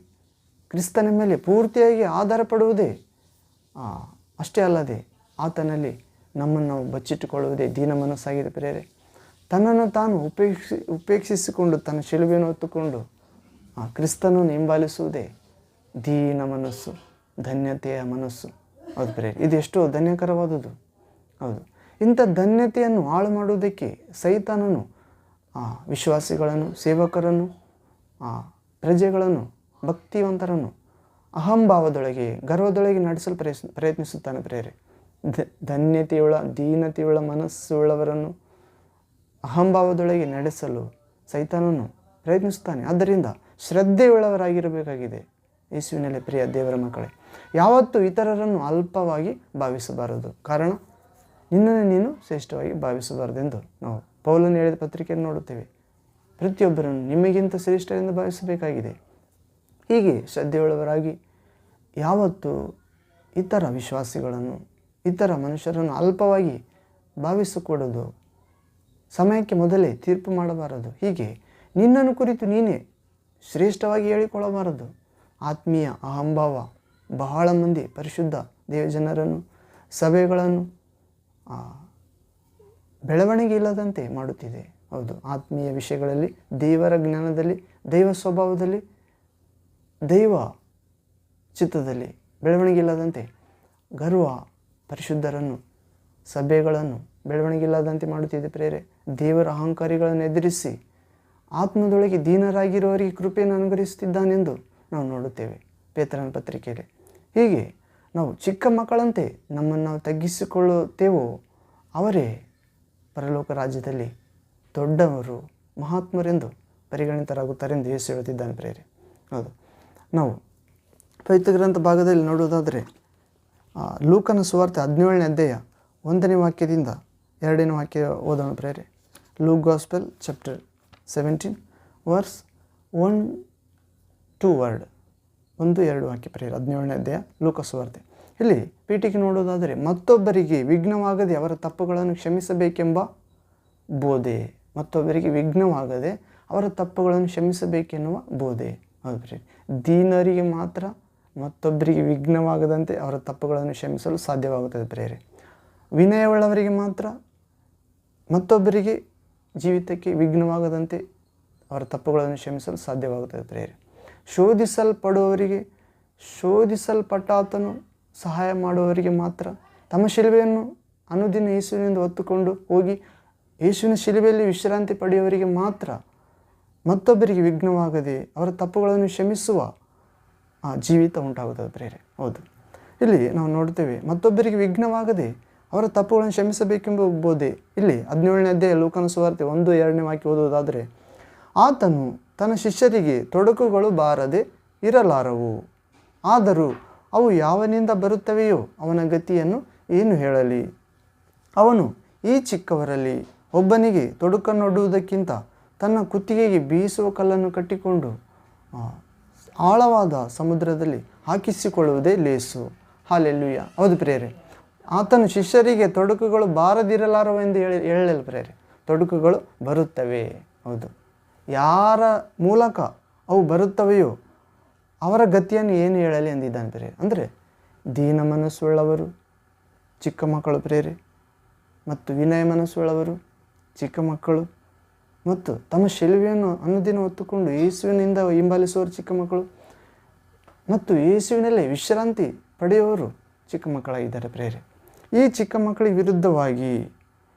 ಕ್ರಿಸ್ತನ ಮೇಲೆ ಪೂರ್ತಿಯಾಗಿ ಆಧಾರ ಪಡುವುದೇ ಅಷ್ಟೇ ಅಲ್ಲದೆ ಆತನಲ್ಲಿ ನಮ್ಮನ್ನು ನಾವು ಬಚ್ಚಿಟ್ಟುಕೊಳ್ಳುವುದೇ ದೀನ ಮನಸ್ಸಾಗಿದೆ ಪ್ರೇರೆ. ತನ್ನನ್ನು ತಾನು ಉಪೇಕ್ಷಿಸಿಕೊಂಡು ತನ್ನ ಶಿಲುಬೆಯನ್ನು ಹೊತ್ತುಕೊಂಡು ಕ್ರಿಸ್ತನನ್ನು ಹಿಂಬಾಲಿಸುವುದೇ ದೀನ ಮನಸ್ಸು, ಧನ್ಯತೆಯ ಮನಸ್ಸು. ಹೌದು ಪ್ರಿಯರೇ, ಇದು ಎಷ್ಟೋ ಧನ್ಯಕರವಾದುದು. ಹೌದು, ಇಂಥ ಧನ್ಯತೆಯನ್ನು ಹಾಳು ಮಾಡುವುದಕ್ಕೆ ಸೈತಾನನು ವಿಶ್ವಾಸಿಗಳನ್ನು, ಸೇವಕರನ್ನು, ಪ್ರಜೆಗಳನ್ನು, ಭಕ್ತಿವಂತರನ್ನು ಅಹಂಭಾವದೊಳಗೆ, ಗರ್ವದೊಳಗೆ ನಡೆಸಲು ಪ್ರಯತ್ನಿಸುತ್ತಾನೆ ಪ್ರಿಯರೇ. ಧನ್ಯತೆಯುಳ್ಳ, ದೀನತೆಯುಳ್ಳ ಮನಸ್ಸುಳ್ಳವರನ್ನು ಅಹಂಭಾವದೊಳಗೆ ನಡೆಸಲು ಸೈತಾನನು ಪ್ರಯತ್ನಿಸುತ್ತಾನೆ. ಆದ್ದರಿಂದ ಶ್ರದ್ಧೆಯುಳ್ಳವರಾಗಿರಬೇಕಾಗಿದೆ ಯೇಸುವಿನಲ್ಲಿ ಪ್ರಿಯ ದೇವರ ಮಕ್ಕಳೇ. ಯಾವತ್ತೂ ಇತರರನ್ನು ಅಲ್ಪವಾಗಿ ಭಾವಿಸಬಾರದು. ಕಾರಣ, ನಿನ್ನನ್ನು ನೀನು ಶ್ರೇಷ್ಠವಾಗಿ ಭಾವಿಸಬಾರದೆಂದು ನಾವು ಪೌಲನು ಹೇಳಿದ ಪತ್ರಿಕೆಯನ್ನು ನೋಡುತ್ತೇವೆ. ಪ್ರತಿಯೊಬ್ಬರನ್ನು ನಿಮಗಿಂತ ಶ್ರೇಷ್ಠರೆಂದು ಭಾವಿಸಬೇಕಾಗಿದೆ. ಹೀಗೆ ಶ್ರದ್ಧೆಯುಳ್ಳವರಾಗಿ ಯಾವತ್ತೂ ಇತರ ವಿಶ್ವಾಸಿಗಳನ್ನು, ಇತರ ಮನುಷ್ಯರನ್ನು ಅಲ್ಪವಾಗಿ ಭಾವಿಸಿಕೊಡೋದು, ಸಮಯಕ್ಕೆ ಮೊದಲೇ ತೀರ್ಪು ಮಾಡಬಾರದು. ಹೀಗೆ ನಿನ್ನನ್ನು ಕುರಿತು ನೀನೇ ಶ್ರೇಷ್ಠವಾಗಿ ಹೇಳಿಕೊಳ್ಳಬಾರದು. ಆತ್ಮೀಯ ಅಹಂಭಾವ ಬಹಳ ಮಂದಿ ಪರಿಶುದ್ಧ ದೇವಜನರನ್ನು, ಸಭೆಗಳನ್ನು ಬೆಳವಣಿಗೆ ಇಲ್ಲದಂತೆ ಮಾಡುತ್ತಿದೆ. ಹೌದು, ಆತ್ಮೀಯ ವಿಷಯಗಳಲ್ಲಿ, ದೇವರ ಜ್ಞಾನದಲ್ಲಿ, ದೈವ ಸ್ವಭಾವದಲ್ಲಿ, ದೈವ ಚಿತ್ತದಲ್ಲಿ ಬೆಳವಣಿಗೆ ಇಲ್ಲದಂತೆ ಗರ್ವ ಪರಿಶುದ್ಧರನ್ನು, ಸಭೆಗಳನ್ನು ಬೆಳವಣಿಗೆ ಇಲ್ಲದಂತೆ ಮಾಡುತ್ತಿದೆ ಪ್ರೇರೆ. ದೇವರ ಅಹಂಕಾರಿಗಳನ್ನು ಎದುರಿಸಿ ಆತ್ಮದೊಳಗೆ ದೀನರಾಗಿರುವವರಿಗೆ ಕೃಪೆಯನ್ನು ಅನುಗ್ರಹಿಸುತ್ತಿದ್ದಾನೆಂದು ನಾವು ನೋಡುತ್ತೇವೆ ಪೇತ್ರನ ಪತ್ರಿಕೆಯಲ್ಲಿ. ಹೀಗೆ ನಾವು ಚಿಕ್ಕ ಮಕ್ಕಳಂತೆ ನಮ್ಮನ್ನು ನಾವು ತಗ್ಗಿಸಿಕೊಳ್ಳುತ್ತೇವೋ ಅವರೇ ಪರಲೋಕ ರಾಜ್ಯದಲ್ಲಿ ದೊಡ್ಡವರು, ಮಹಾತ್ಮರೆಂದು ಪರಿಗಣಿತರಾಗುತ್ತಾರೆ ಎಂದು ಯೇಸು ಹೇಳುತ್ತಿದ್ದಾನೆ ಪ್ರೇರೆ. ಹೌದು, ನಾವು ಪವಿತ್ರ ಗ್ರಂಥ ಭಾಗದಲ್ಲಿ ನೋಡುವುದಾದರೆ ಲೂಕನ ಸುವಾರ್ತೆ 17ನೇ ಅಧ್ಯಾಯ 1ನೇ ವಾಕ್ಯದಿಂದ 2ನೇ ವಾಕ್ಯ ಓದೋಣ ಪ್ರೇರೆ. Luke gospel chapter 17 verse 1-2 word, 1-2 ವಾಕ್ಯ ಪ್ರೇರೆ. 17ನೇ ಅಧ್ಯಾಯ ಲೂಕ ಸುವಾರ್ತೆ. ಇಲ್ಲಿ ಪೀಠಿಕೆ ನೋಡುವುದಾದರೆ, ಮತ್ತೊಬ್ಬರಿಗೆ ವಿಘ್ನವಾಗದೆ ಅವರ ತಪ್ಪುಗಳನ್ನು ಕ್ಷಮಿಸಬೇಕೆಂಬ ಬೋಧೆ. ಮತ್ತೊಬ್ಬರಿಗೆ ವಿಘ್ನವಾಗದೆ ಅವರ ತಪ್ಪುಗಳನ್ನು ಕ್ಷಮಿಸಬೇಕೆನ್ನುವ ಬೋಧೆ. ಹೌದು ಪ್ರೇರೆ, ದೀನರಿಗೆ ಮಾತ್ರ ಮತ್ತೊಬ್ಬರಿಗೆ ವಿಘ್ನವಾಗದಂತೆ ಅವರ ತಪ್ಪುಗಳನ್ನು ಕ್ಷಮಿಸಲು ಸಾಧ್ಯವಾಗುತ್ತದೆ ಪ್ರೇರೆ. ವಿನಯವುಳ್ಳವರಿಗೆ ಮಾತ್ರ ಮತ್ತೊಬ್ಬರಿಗೆ ಜೀವಿತಕ್ಕೆ ವಿಘ್ನವಾಗದಂತೆ ಅವರ ತಪ್ಪುಗಳನ್ನು ಕ್ಷಮಿಸಲು ಸಾಧ್ಯವಾಗುತ್ತದೆ ಪ್ರೇರೆ. ಶೋಧಿಸಲ್ಪಡುವವರಿಗೆ, ಶೋಧಿಸಲ್ಪಟ್ಟಾತನು ಸಹಾಯ ಮಾಡುವವರಿಗೆ ಮಾತ್ರ ತಮ್ಮ ಶಿಲುಬೆಯನ್ನು ಅನುದಿನ ಯೇಸುವಿನಿಂದ ಹೊತ್ತುಕೊಂಡು ಹೋಗಿ ಯೇಸುವಿನ ಶಿಲುಬೆಯಲ್ಲಿ ವಿಶ್ರಾಂತಿ ಪಡೆಯುವವರಿಗೆ ಮಾತ್ರ ಮತ್ತೊಬ್ಬರಿಗೆ ವಿಘ್ನವಾಗದೆ ಅವರ ತಪ್ಪುಗಳನ್ನು ಕ್ಷಮಿಸುವ ಜೀವಿತ ಉಂಟಾಗುತ್ತದೆ ಪ್ರೇರೆ. ಹೌದು, ಇಲ್ಲಿ ನಾವು ನೋಡ್ತೇವೆ, ಮತ್ತೊಬ್ಬರಿಗೆ ವಿಘ್ನವಾಗದೆ ಅವರ ತಪ್ಪುಗಳನ್ನು ಕ್ಷಮಿಸಬೇಕೆಂಬ ಬೋಧೆ. ಇಲ್ಲಿ 17ನೇ ಅಧ್ಯಾಯ ಲೂಕನ ಸುವಾರ್ತೆ 1-2ನೇ ವಾಕ್ಯ ಓದುವುದಾದರೆ, ಆತನು ತನ್ನ ಶಿಷ್ಯರಿಗೆ ತೊಡಕುಗಳು ಬಾರದೆ ಇರಲಾರವು, ಆದರೂ ಅವು ಯಾವನಿಂದ ಬರುತ್ತವೆಯೋ ಅವನ ಗತಿಯನ್ನು ಏನು ಹೇಳಲಿ. ಅವನು ಈ ಚಿಕ್ಕವರಲ್ಲಿ ಒಬ್ಬನಿಗೆ ತೊಡಕನ್ನೊಡ್ಡುವುದಕ್ಕಿಂತ ತನ್ನ ಕುತ್ತಿಗೆಗೆ ಬೀಸುವ ಕಲ್ಲನ್ನು ಕಟ್ಟಿಕೊಂಡು ಆಳವಾದ ಸಮುದ್ರದಲ್ಲಿ ಹಾಕಿಸಿಕೊಳ್ಳುವುದೇ ಲೇಸು. ಹಾಲೆಲೂಯ. ಹೌದು ಪ್ರೇರೆ, ಆತನು ಶಿಷ್ಯರಿಗೆ ತೊಡಕುಗಳು ಬಾರದಿರಲಾರವೆಂದು ಹೇಳಲಿಲ್ಲ ಪ್ರೇರೆ, ತೊಡಕುಗಳು ಬರುತ್ತವೆ. ಹೌದು, ಯಾರ ಮೂಲಕ ಅವು ಬರುತ್ತವೆಯೋ ಅವರ ಗತಿಯನ್ನು ಏನು ಹೇಳಲಿ ಎಂದಿದ್ದಾನೆ ಪ್ರೇರೆ. ಅಂದರೆ ದೀನ ಮನಸ್ಸುಳ್ಳವರು ಚಿಕ್ಕ ಮಕ್ಕಳು ಪ್ರೇರೆ, ಮತ್ತು ವಿನಯ ಮನಸ್ಸುಳ್ಳವರು ಚಿಕ್ಕ ಮಕ್ಕಳು, ಮತ್ತು ತಮ್ಮ ಶಿಲುಬೆಯನ್ನು ಅನುದಿನ ಹೊತ್ತುಕೊಂಡು ಯೇಸುವಿನಿಂದ ಹಿಂಬಾಲಿಸುವವರು ಚಿಕ್ಕ ಮಕ್ಕಳು, ಮತ್ತು ಯೇಸುವಿನಲ್ಲೇ ವಿಶ್ರಾಂತಿ ಪಡೆಯುವವರು ಚಿಕ್ಕ ಮಕ್ಕಳಾಗಿದ್ದಾರೆ ಪ್ರೇರೆ. ಈ ಚಿಕ್ಕ ಮಕ್ಕಳಿಗೆ ವಿರುದ್ಧವಾಗಿ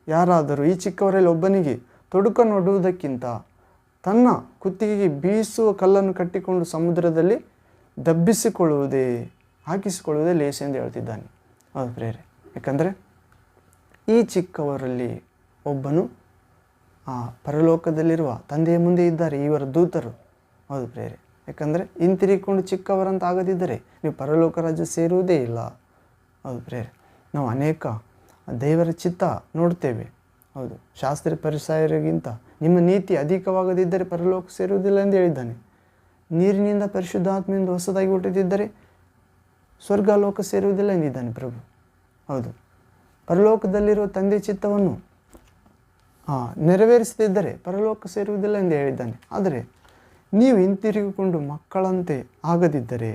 ಯಾರಾದರೂ ಈ ಚಿಕ್ಕವರಲ್ಲಿ ಒಬ್ಬನಿಗೆ ತೊಡಕನ್ನೊಡ್ಡುವುದಕ್ಕಿಂತ ತನ್ನ ಕುತ್ತಿಗೆಗೆ ಬೀಸುವ ಕಲ್ಲನ್ನು ಕಟ್ಟಿಕೊಂಡು ಸಮುದ್ರದಲ್ಲಿ ದಬ್ಬಿಸಿಕೊಳ್ಳುವುದೇ, ಹಾಕಿಸಿಕೊಳ್ಳುವುದೇ ಲೇಸು ಎಂದು ಹೇಳ್ತಿದ್ದಾನೆ. ಹೌದು ಪ್ರೇರೆ, ಯಾಕಂದರೆ ಈ ಚಿಕ್ಕವರಲ್ಲಿ ಒಬ್ಬನು ಪರಲೋಕದಲ್ಲಿರುವ ತಂದೆಯ ಮುಂದೆ ಇದ್ದಾರೆ, ಇವರ ದೂತರು. ಹೌದು ಪ್ರೇರೆ, ಯಾಕಂದರೆ ಹಿಂತಿರುಗಿಕೊಂಡು ಚಿಕ್ಕವರಂತ ಆಗದಿದ್ದರೆ ನೀವು ಪರಲೋಕ ರಾಜ್ಯ ಸೇರುವುದೇ ಇಲ್ಲ. ಹೌದು ಪ್ರೇರೆ, ನಾವು ಅನೇಕ ದೇವರ ಚಿತ್ತ ನೋಡ್ತೇವೆ. ಹೌದು, ಶಾಸ್ತ್ರಿ ಪರಿಸರಗಿಂತ ನಿಮ್ಮ ನೀತಿ ಅಧಿಕವಾಗದಿದ್ದರೆ ಪರಲೋಕ ಸೇರುವುದಿಲ್ಲ ಎಂದು ಹೇಳಿದ್ದಾನೆ. ನೀರಿನಿಂದ ಪರಿಶುದ್ಧಾತ್ಮೆಯಿಂದ ಹೊಸದಾಗಿ ಹುಟ್ಟಿದಿದ್ದರೆ ಸ್ವರ್ಗಲೋಕ ಸೇರುವುದಿಲ್ಲ ಎಂದಿದ್ದಾನೆ ಪ್ರಭು. ಹೌದು, ಪರಲೋಕದಲ್ಲಿರುವ ತಂದೆ ಚಿತ್ತವನ್ನು ನೆರವೇರಿಸದಿದ್ದರೆ ಪರಲೋಕ ಸೇರುವುದಿಲ್ಲ ಎಂದು ಹೇಳಿದ್ದಾನೆ. ಆದರೆ ನೀವು ಹಿಂತಿರುಗಿಕೊಂಡು ಮಕ್ಕಳಂತೆ ಆಗದಿದ್ದರೆ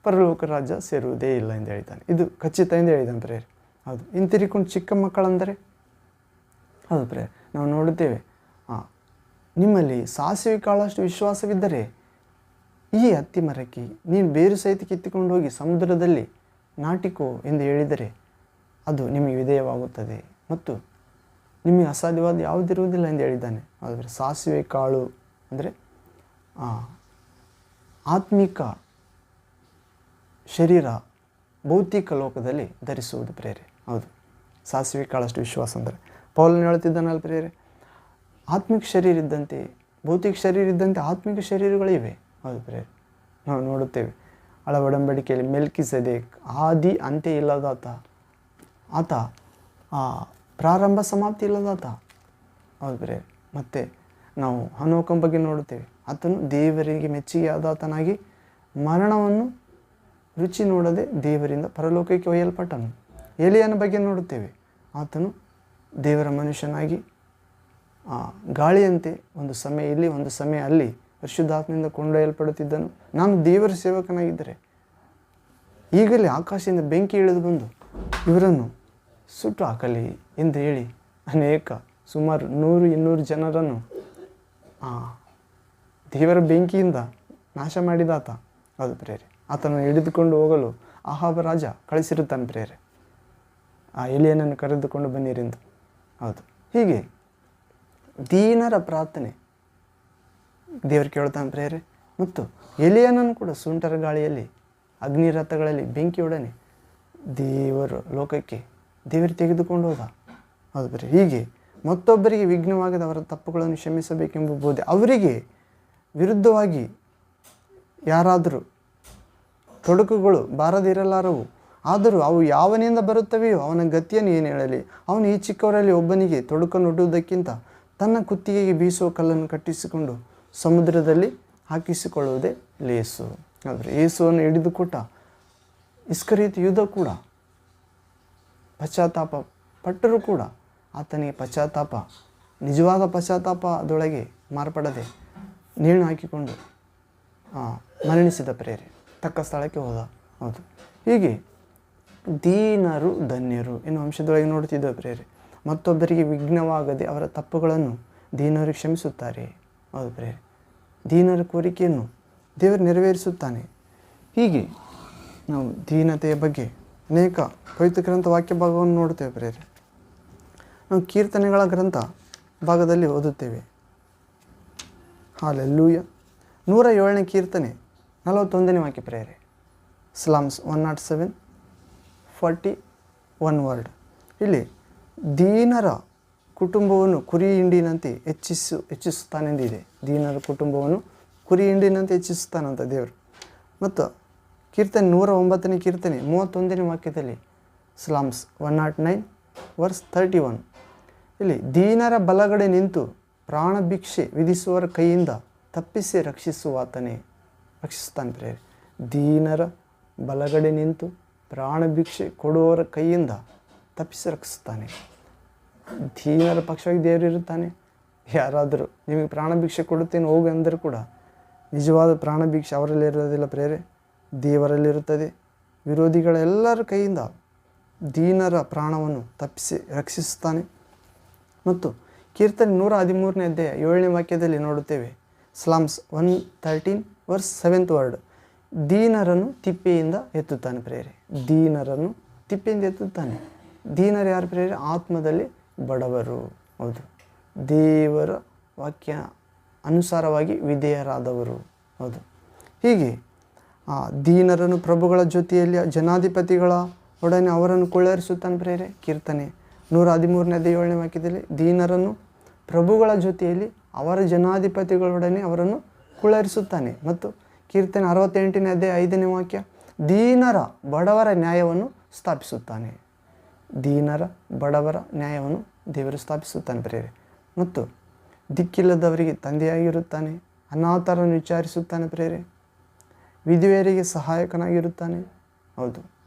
ಪರಲೋಕ ರಾಜ್ಯ ಸೇರುವುದೇ ಇಲ್ಲ ಎಂದು ಹೇಳಿದ್ದಾನೆ. ಇದು ಖಚಿತ ಎಂದು ಹೇಳಿದ್ದಾನೆ ಪ್ರೇರೆ. ಹೌದು, ಹಿಂತಿರುಗಿಕೊಂಡು ಚಿಕ್ಕ ಮಕ್ಕಳಂದರೆ, ಹೌದು ಪ್ರೇರೆ, ನಾವು ನೋಡುತ್ತೇವೆ, ನಿಮ್ಮಲ್ಲಿ ಸಾಸಿವೆ ಕಾಳಷ್ಟು ವಿಶ್ವಾಸವಿದ್ದರೆ ಈ ಹತ್ತಿ ಮರಕ್ಕೆ ನೀನು ಬೇರು ಸಹಿತ ಕಿತ್ತಿಕೊಂಡು ಹೋಗಿ ಸಮುದ್ರದಲ್ಲಿ ನಾಟಿಕೋ ಎಂದು ಹೇಳಿದರೆ ಅದು ನಿಮಗೆ ವಿಧೇಯವಾಗುತ್ತದೆ ಮತ್ತು ನಿಮಗೆ ಅಸಾಧ್ಯವಾದ ಯಾವುದಿರುವುದಿಲ್ಲ ಎಂದು ಹೇಳಿದ್ದಾನೆ. ಆದರೆ ಸಾಸಿವೆ ಕಾಳು ಅಂದರೆ ಆತ್ಮಿಕ ಶರೀರ ಭೌತಿಕ ಲೋಕದಲ್ಲಿ ಧರಿಸುವುದು ಪ್ರೇರೆ. ಹೌದು, ಸಾಸಿವೆ ಕಾಳಷ್ಟು ವಿಶ್ವಾಸ ಅಂದರೆ ಪೌಲನು ಹೇಳುತ್ತಿದ್ದಾನಲ್ಲ ಪ್ರೇರೆ, ಆತ್ಮಿಕ ಶರೀರ ಇದ್ದಂತೆ ಭೌತಿಕ ಶರೀರ ಇದ್ದಂತೆ ಆತ್ಮಿಕ ಶರೀರಗಳಿವೆ. ಹೌದು ಪ್ರೇರೆ, ನಾವು ನೋಡುತ್ತೇವೆ ಹಳ ಒಡಂಬಡಿಕೆಯಲ್ಲಿ ಮೆಲ್ಕಿಸೆದೇಕ್ ಆದಿ ಅಂತ್ಯ ಇಲ್ಲದಾತ, ಆತ ಪ್ರಾರಂಭ ಸಮಾಪ್ತಿ ಇಲ್ಲದಾತ. ಹೌದು ಪ್ರೇರೆ. ಮತ್ತು ನಾವು ಹನೋಕನ ಬಗ್ಗೆ ನೋಡುತ್ತೇವೆ, ಆತನು ದೇವರಿಗೆ ಮೆಚ್ಚುಗೆ ಆದಾತನಾಗಿ ಮರಣವನ್ನು ರುಚಿ ನೋಡದೆ ದೇವರಿಂದ ಪರಲೋಕಕ್ಕೆ ಒಯ್ಯಲ್ಪಟ್ಟನು. ಎಲಿಯನ ಬಗ್ಗೆ ನೋಡುತ್ತೇವೆ, ಆತನು ದೇವರ ಮನುಷ್ಯನಾಗಿ ಗಾಳಿಯಂತೆ ಒಂದು ಸಮಯ ಇಲ್ಲಿ ಒಂದು ಸಮಯ ಅಲ್ಲಿ ಪರಿಶುದ್ಧಾತ್ಮದಿಂದ ಕೊಂಡೊಯ್ಯಲ್ಪಡುತ್ತಿದ್ದನು. ನಾನು ದೇವರ ಸೇವಕನಾಗಿದ್ದರೆ ಈಗಲೇ ಆಕಾಶದಿಂದ ಬೆಂಕಿ ಇಳಿದು ಬಂದು ಇವರನ್ನು ಸುಟ್ಟು ಹಾಕಲಿ ಎಂದು ಹೇಳಿ ಸುಮಾರು 100-200 ಜನರನ್ನು ದೇವರ ಬೆಂಕಿಯಿಂದ ನಾಶ ಮಾಡಿದಾತ. ಹೌದು ಪ್ರೇರೆ. ಆತನನ್ನು ಹಿಡಿದುಕೊಂಡು ಹೋಗಲು ಅಹಾಬ ರಾಜ ಕಳಿಸಿರುತ್ತಾನೆ ಪ್ರೇರೆ, ಎಲಿಯನನ್ನು ಕರೆದುಕೊಂಡು ಬನ್ನಿರೆಂದು. ಹೌದು, ಹೀಗೆ ದೀನರ ಪ್ರಾರ್ಥನೆ ದೇವರು ಕೇಳ್ತಾನೆ ಪ್ರೇರೆ. ಮತ್ತು ಎಲಿಯನನ್ನು ಕೂಡ ಸುಂಟರ ಗಾಳಿಯಲ್ಲಿ ಅಗ್ನಿರಥಗಳಲ್ಲಿ ಬೆಂಕಿಯೊಡನೆ ದೇವರು ಲೋಕಕ್ಕೆ ದೇವರು ತೆಗೆದುಕೊಂಡು ಹೋದ. ಹೌದು ಪ್ರೇರೆ. ಹೀಗೆ ಮತ್ತೊಬ್ಬರಿಗೆ ವಿಘ್ನವಾಗದ ಅವರ ತಪ್ಪುಗಳನ್ನು ಕ್ಷಮಿಸಬೇಕೆಂಬ ಬೋಧೆ. ಅವರಿಗೆ ವಿರುದ್ಧವಾಗಿ ಯಾರಾದರೂ ತೊಡಕುಗಳು ಬಾರದಿರಲಾರವು, ಆದರೂ ಅವು ಯಾವನಿಂದ ಬರುತ್ತವೆಯೋ ಅವನ ಗತಿಯನ್ನು ಏನು ಹೇಳಲಿ. ಅವನು ಈ ಚಿಕ್ಕವರಲ್ಲಿ ಒಬ್ಬನಿಗೆ ತೊಡಕನ್ನೊಡ್ಡುವುದಕ್ಕಿಂತ ತನ್ನ ಕುತ್ತಿಗೆಗೆ ಬೀಸುವ ಕಲ್ಲನ್ನು ಕಟ್ಟಿಸಿಕೊಂಡು ಸಮುದ್ರದಲ್ಲಿ ಹಾಕಿಸಿಕೊಳ್ಳುವುದೇ ಲೇಸು. ಆದರೆ ಯೇಸುವನ್ನು ಹಿಡಿದುಕೊಟ್ಟ ಇಸ್ಕರಿಯೋತ ಯೂದ ಕೂಡ ಪಶ್ಚಾತ್ತಾಪ ಪಟ್ಟರೂ ಕೂಡ ಆತನಿಗೆ ಪಶ್ಚಾತ್ತಾಪ ನಿಜವಾದ ಪಶ್ಚಾತ್ತಾಪದೊಳಗೆ ಮಾರ್ಪಡದೆ ನೇಣು ಹಾಕಿಕೊಂಡು ಮರಣಿಸಿದ ಪ್ರೇರೆ, ತಕ್ಕ ಸ್ಥಳಕ್ಕೆ ಹೋದ. ಹೌದು, ಹೀಗೆ ದೀನರು ಧನ್ಯರು ಎನ್ನುವ ಅಂಶದೊಳಗೆ ನೋಡುತ್ತಿದ್ದ ಪ್ರೇರೆ. ಮತ್ತೊಬ್ಬರಿಗೆ ವಿಘ್ನವಾಗದೆ ಅವರ ತಪ್ಪುಗಳನ್ನು ದೀನರು ಕ್ಷಮಿಸುತ್ತಾರೆ. ಹೌದು ಪ್ರೇರೆ. ದೀನರ ಕೋರಿಕೆಯನ್ನು ದೇವರು ನೆರವೇರಿಸುತ್ತಾನೆ. ಹೀಗೆ ನಾವು ದೀನತೆಯ ಬಗ್ಗೆ ಅನೇಕ ಪವಿತ್ರ ಗ್ರಂಥ ವಾಕ್ಯ ಭಾಗವನ್ನು ನೋಡುತ್ತೇವೆ ಪ್ರೇರೆ. ನಾವು ಕೀರ್ತನೆಗಳ ಗ್ರಂಥ ಭಾಗದಲ್ಲಿ ಓದುತ್ತೇವೆ. ಹಾಲೆಲ್ಲೂಯ. 107ನೇ ಕೀರ್ತನೆ 41ನೇ ವಾಕ್ಯ ಪ್ರೇರೆ. Slams 107:41 word. ಇಲ್ಲಿ ದೀನರ ಕುಟುಂಬವನ್ನು ಕುರಿ ಹಿಂಡಿನಂತೆ ಹೆಚ್ಚಿಸುತ್ತಾನೆಂದಿದೆ. ದೀನರ ಕುಟುಂಬವನ್ನು ಕುರಿ ಹಿಂಡಿನಂತೆ ಹೆಚ್ಚಿಸುತ್ತಾನಂತ ದೇವರು. ಮತ್ತು ಕೀರ್ತನೆ 109ನೇ ಕೀರ್ತನೆ 31ನೇ ವಾಕ್ಯದಲ್ಲಿ ಸ್ಲಾಮ್ಸ್ 109:31 ಇಲ್ಲಿ ದೀನರ ಬಲಗಡೆ ನಿಂತು ಪ್ರಾಣ ಭಿಕ್ಷೆ ವಿಧಿಸುವವರ ಕೈಯಿಂದ ತಪ್ಪಿಸಿ ರಕ್ಷಿಸುತ್ತಾನೆ ಪ್ರೇರೆ. ದೀನರ ಬಲಗಡೆ ನಿಂತು ಪ್ರಾಣ ಭಿಕ್ಷೆ ಕೊಡುವವರ ಕೈಯಿಂದ ತಪ್ಪಿಸಿ ರಕ್ಷಿಸುತ್ತಾನೆ. ದೀನರ ಪಕ್ಷವಾಗಿ ದೇವರು ಇರುತ್ತಾನೆ. ಯಾರಾದರೂ ನಿಮಗೆ ಪ್ರಾಣ ಭಿಕ್ಷೆ ಕೊಡುತ್ತೇನೆ ಹೋಗಿ ಅಂದರೂ ಕೂಡ ನಿಜವಾದ ಪ್ರಾಣ ಭಿಕ್ಷೆ ಅವರಲ್ಲಿ ಇರೋದಿಲ್ಲ ಪ್ರೇರೆ, ದೇವರಲ್ಲಿರುತ್ತದೆ. ವಿರೋಧಿಗಳೆಲ್ಲರ ಕೈಯಿಂದ ದೀನರ ಪ್ರಾಣವನ್ನು ತಪ್ಪಿಸಿ ರಕ್ಷಿಸುತ್ತಾನೆ. ಮತ್ತು ಕೀರ್ತನೆ 113ನೇ ಅಧ್ಯಾಯ 7ನೇ ವಾಕ್ಯದಲ್ಲಿ ನೋಡುತ್ತೇವೆ. Slams 113:7 word. ದೀನರನ್ನು ತಿಪ್ಪೆಯಿಂದ ಎತ್ತುತ್ತಾನೆ ಪ್ರೇರೆ. ದೀನರನ್ನು ತಿಪ್ಪೆಯಿಂದ ಎತ್ತುತ್ತಾನೆ. ದೀನರು ಯಾರು ಪ್ರೇರೆ? ಆತ್ಮದಲ್ಲಿ ಬಡವರು. ಹೌದು, ದೇವರ ವಾಕ್ಯ ಅನುಸಾರವಾಗಿ ವಿಧೇಯರಾದವರು. ಹೌದು, ಹೀಗೆ ದೀನರನ್ನು ಪ್ರಭುಗಳ ಜೊತೆಯಲ್ಲಿ ಜನಾಧಿಪತಿಗಳ ಒಡನೆ ಅವರನ್ನು ಕುಳ್ಳರಿಸುತ್ತಾನೆ ಪ್ರೇರೆ. ಕೀರ್ತನೆ 113ನೇ ಅಧ್ಯಾಯ 7ನೇ ವಾಕ್ಯದಲ್ಲಿ ದೀನರನ್ನು ಪ್ರಭುಗಳ ಜೊತೆಯಲ್ಲಿ ಅವರ ಜನಾಧಿಪತಿಗಳೊಡನೆ ಅವರನ್ನು ಕುಳ್ಳರಿಸುತ್ತಾನೆ. ಮತ್ತು ಕೀರ್ತನೆ 68ನೇ ಅಧ್ಯಾಯ 5ನೇ ವಾಕ್ಯ ದೀನರ ಬಡವರ ನ್ಯಾಯವನ್ನು ಸ್ಥಾಪಿಸುತ್ತಾನೆ. ದೀನರ ಬಡವರ ನ್ಯಾಯವನ್ನು ದೇವರು ಸ್ಥಾಪಿಸುತ್ತಾನೆ ಪ್ರೇರೆ. ಮತ್ತು ದಿಕ್ಕಿಲ್ಲದವರಿಗೆ ತಂದೆಯಾಗಿರುತ್ತಾನೆ. ಅನಾಥರನ್ನು ವಿಚಾರಿಸುತ್ತಾನೆ ಪ್ರೇರೆ. ವಿಧವೆಯರಿಗೆ ಸಹಾಯಕನಾಗಿರುತ್ತಾನೆ. ಹೌದು,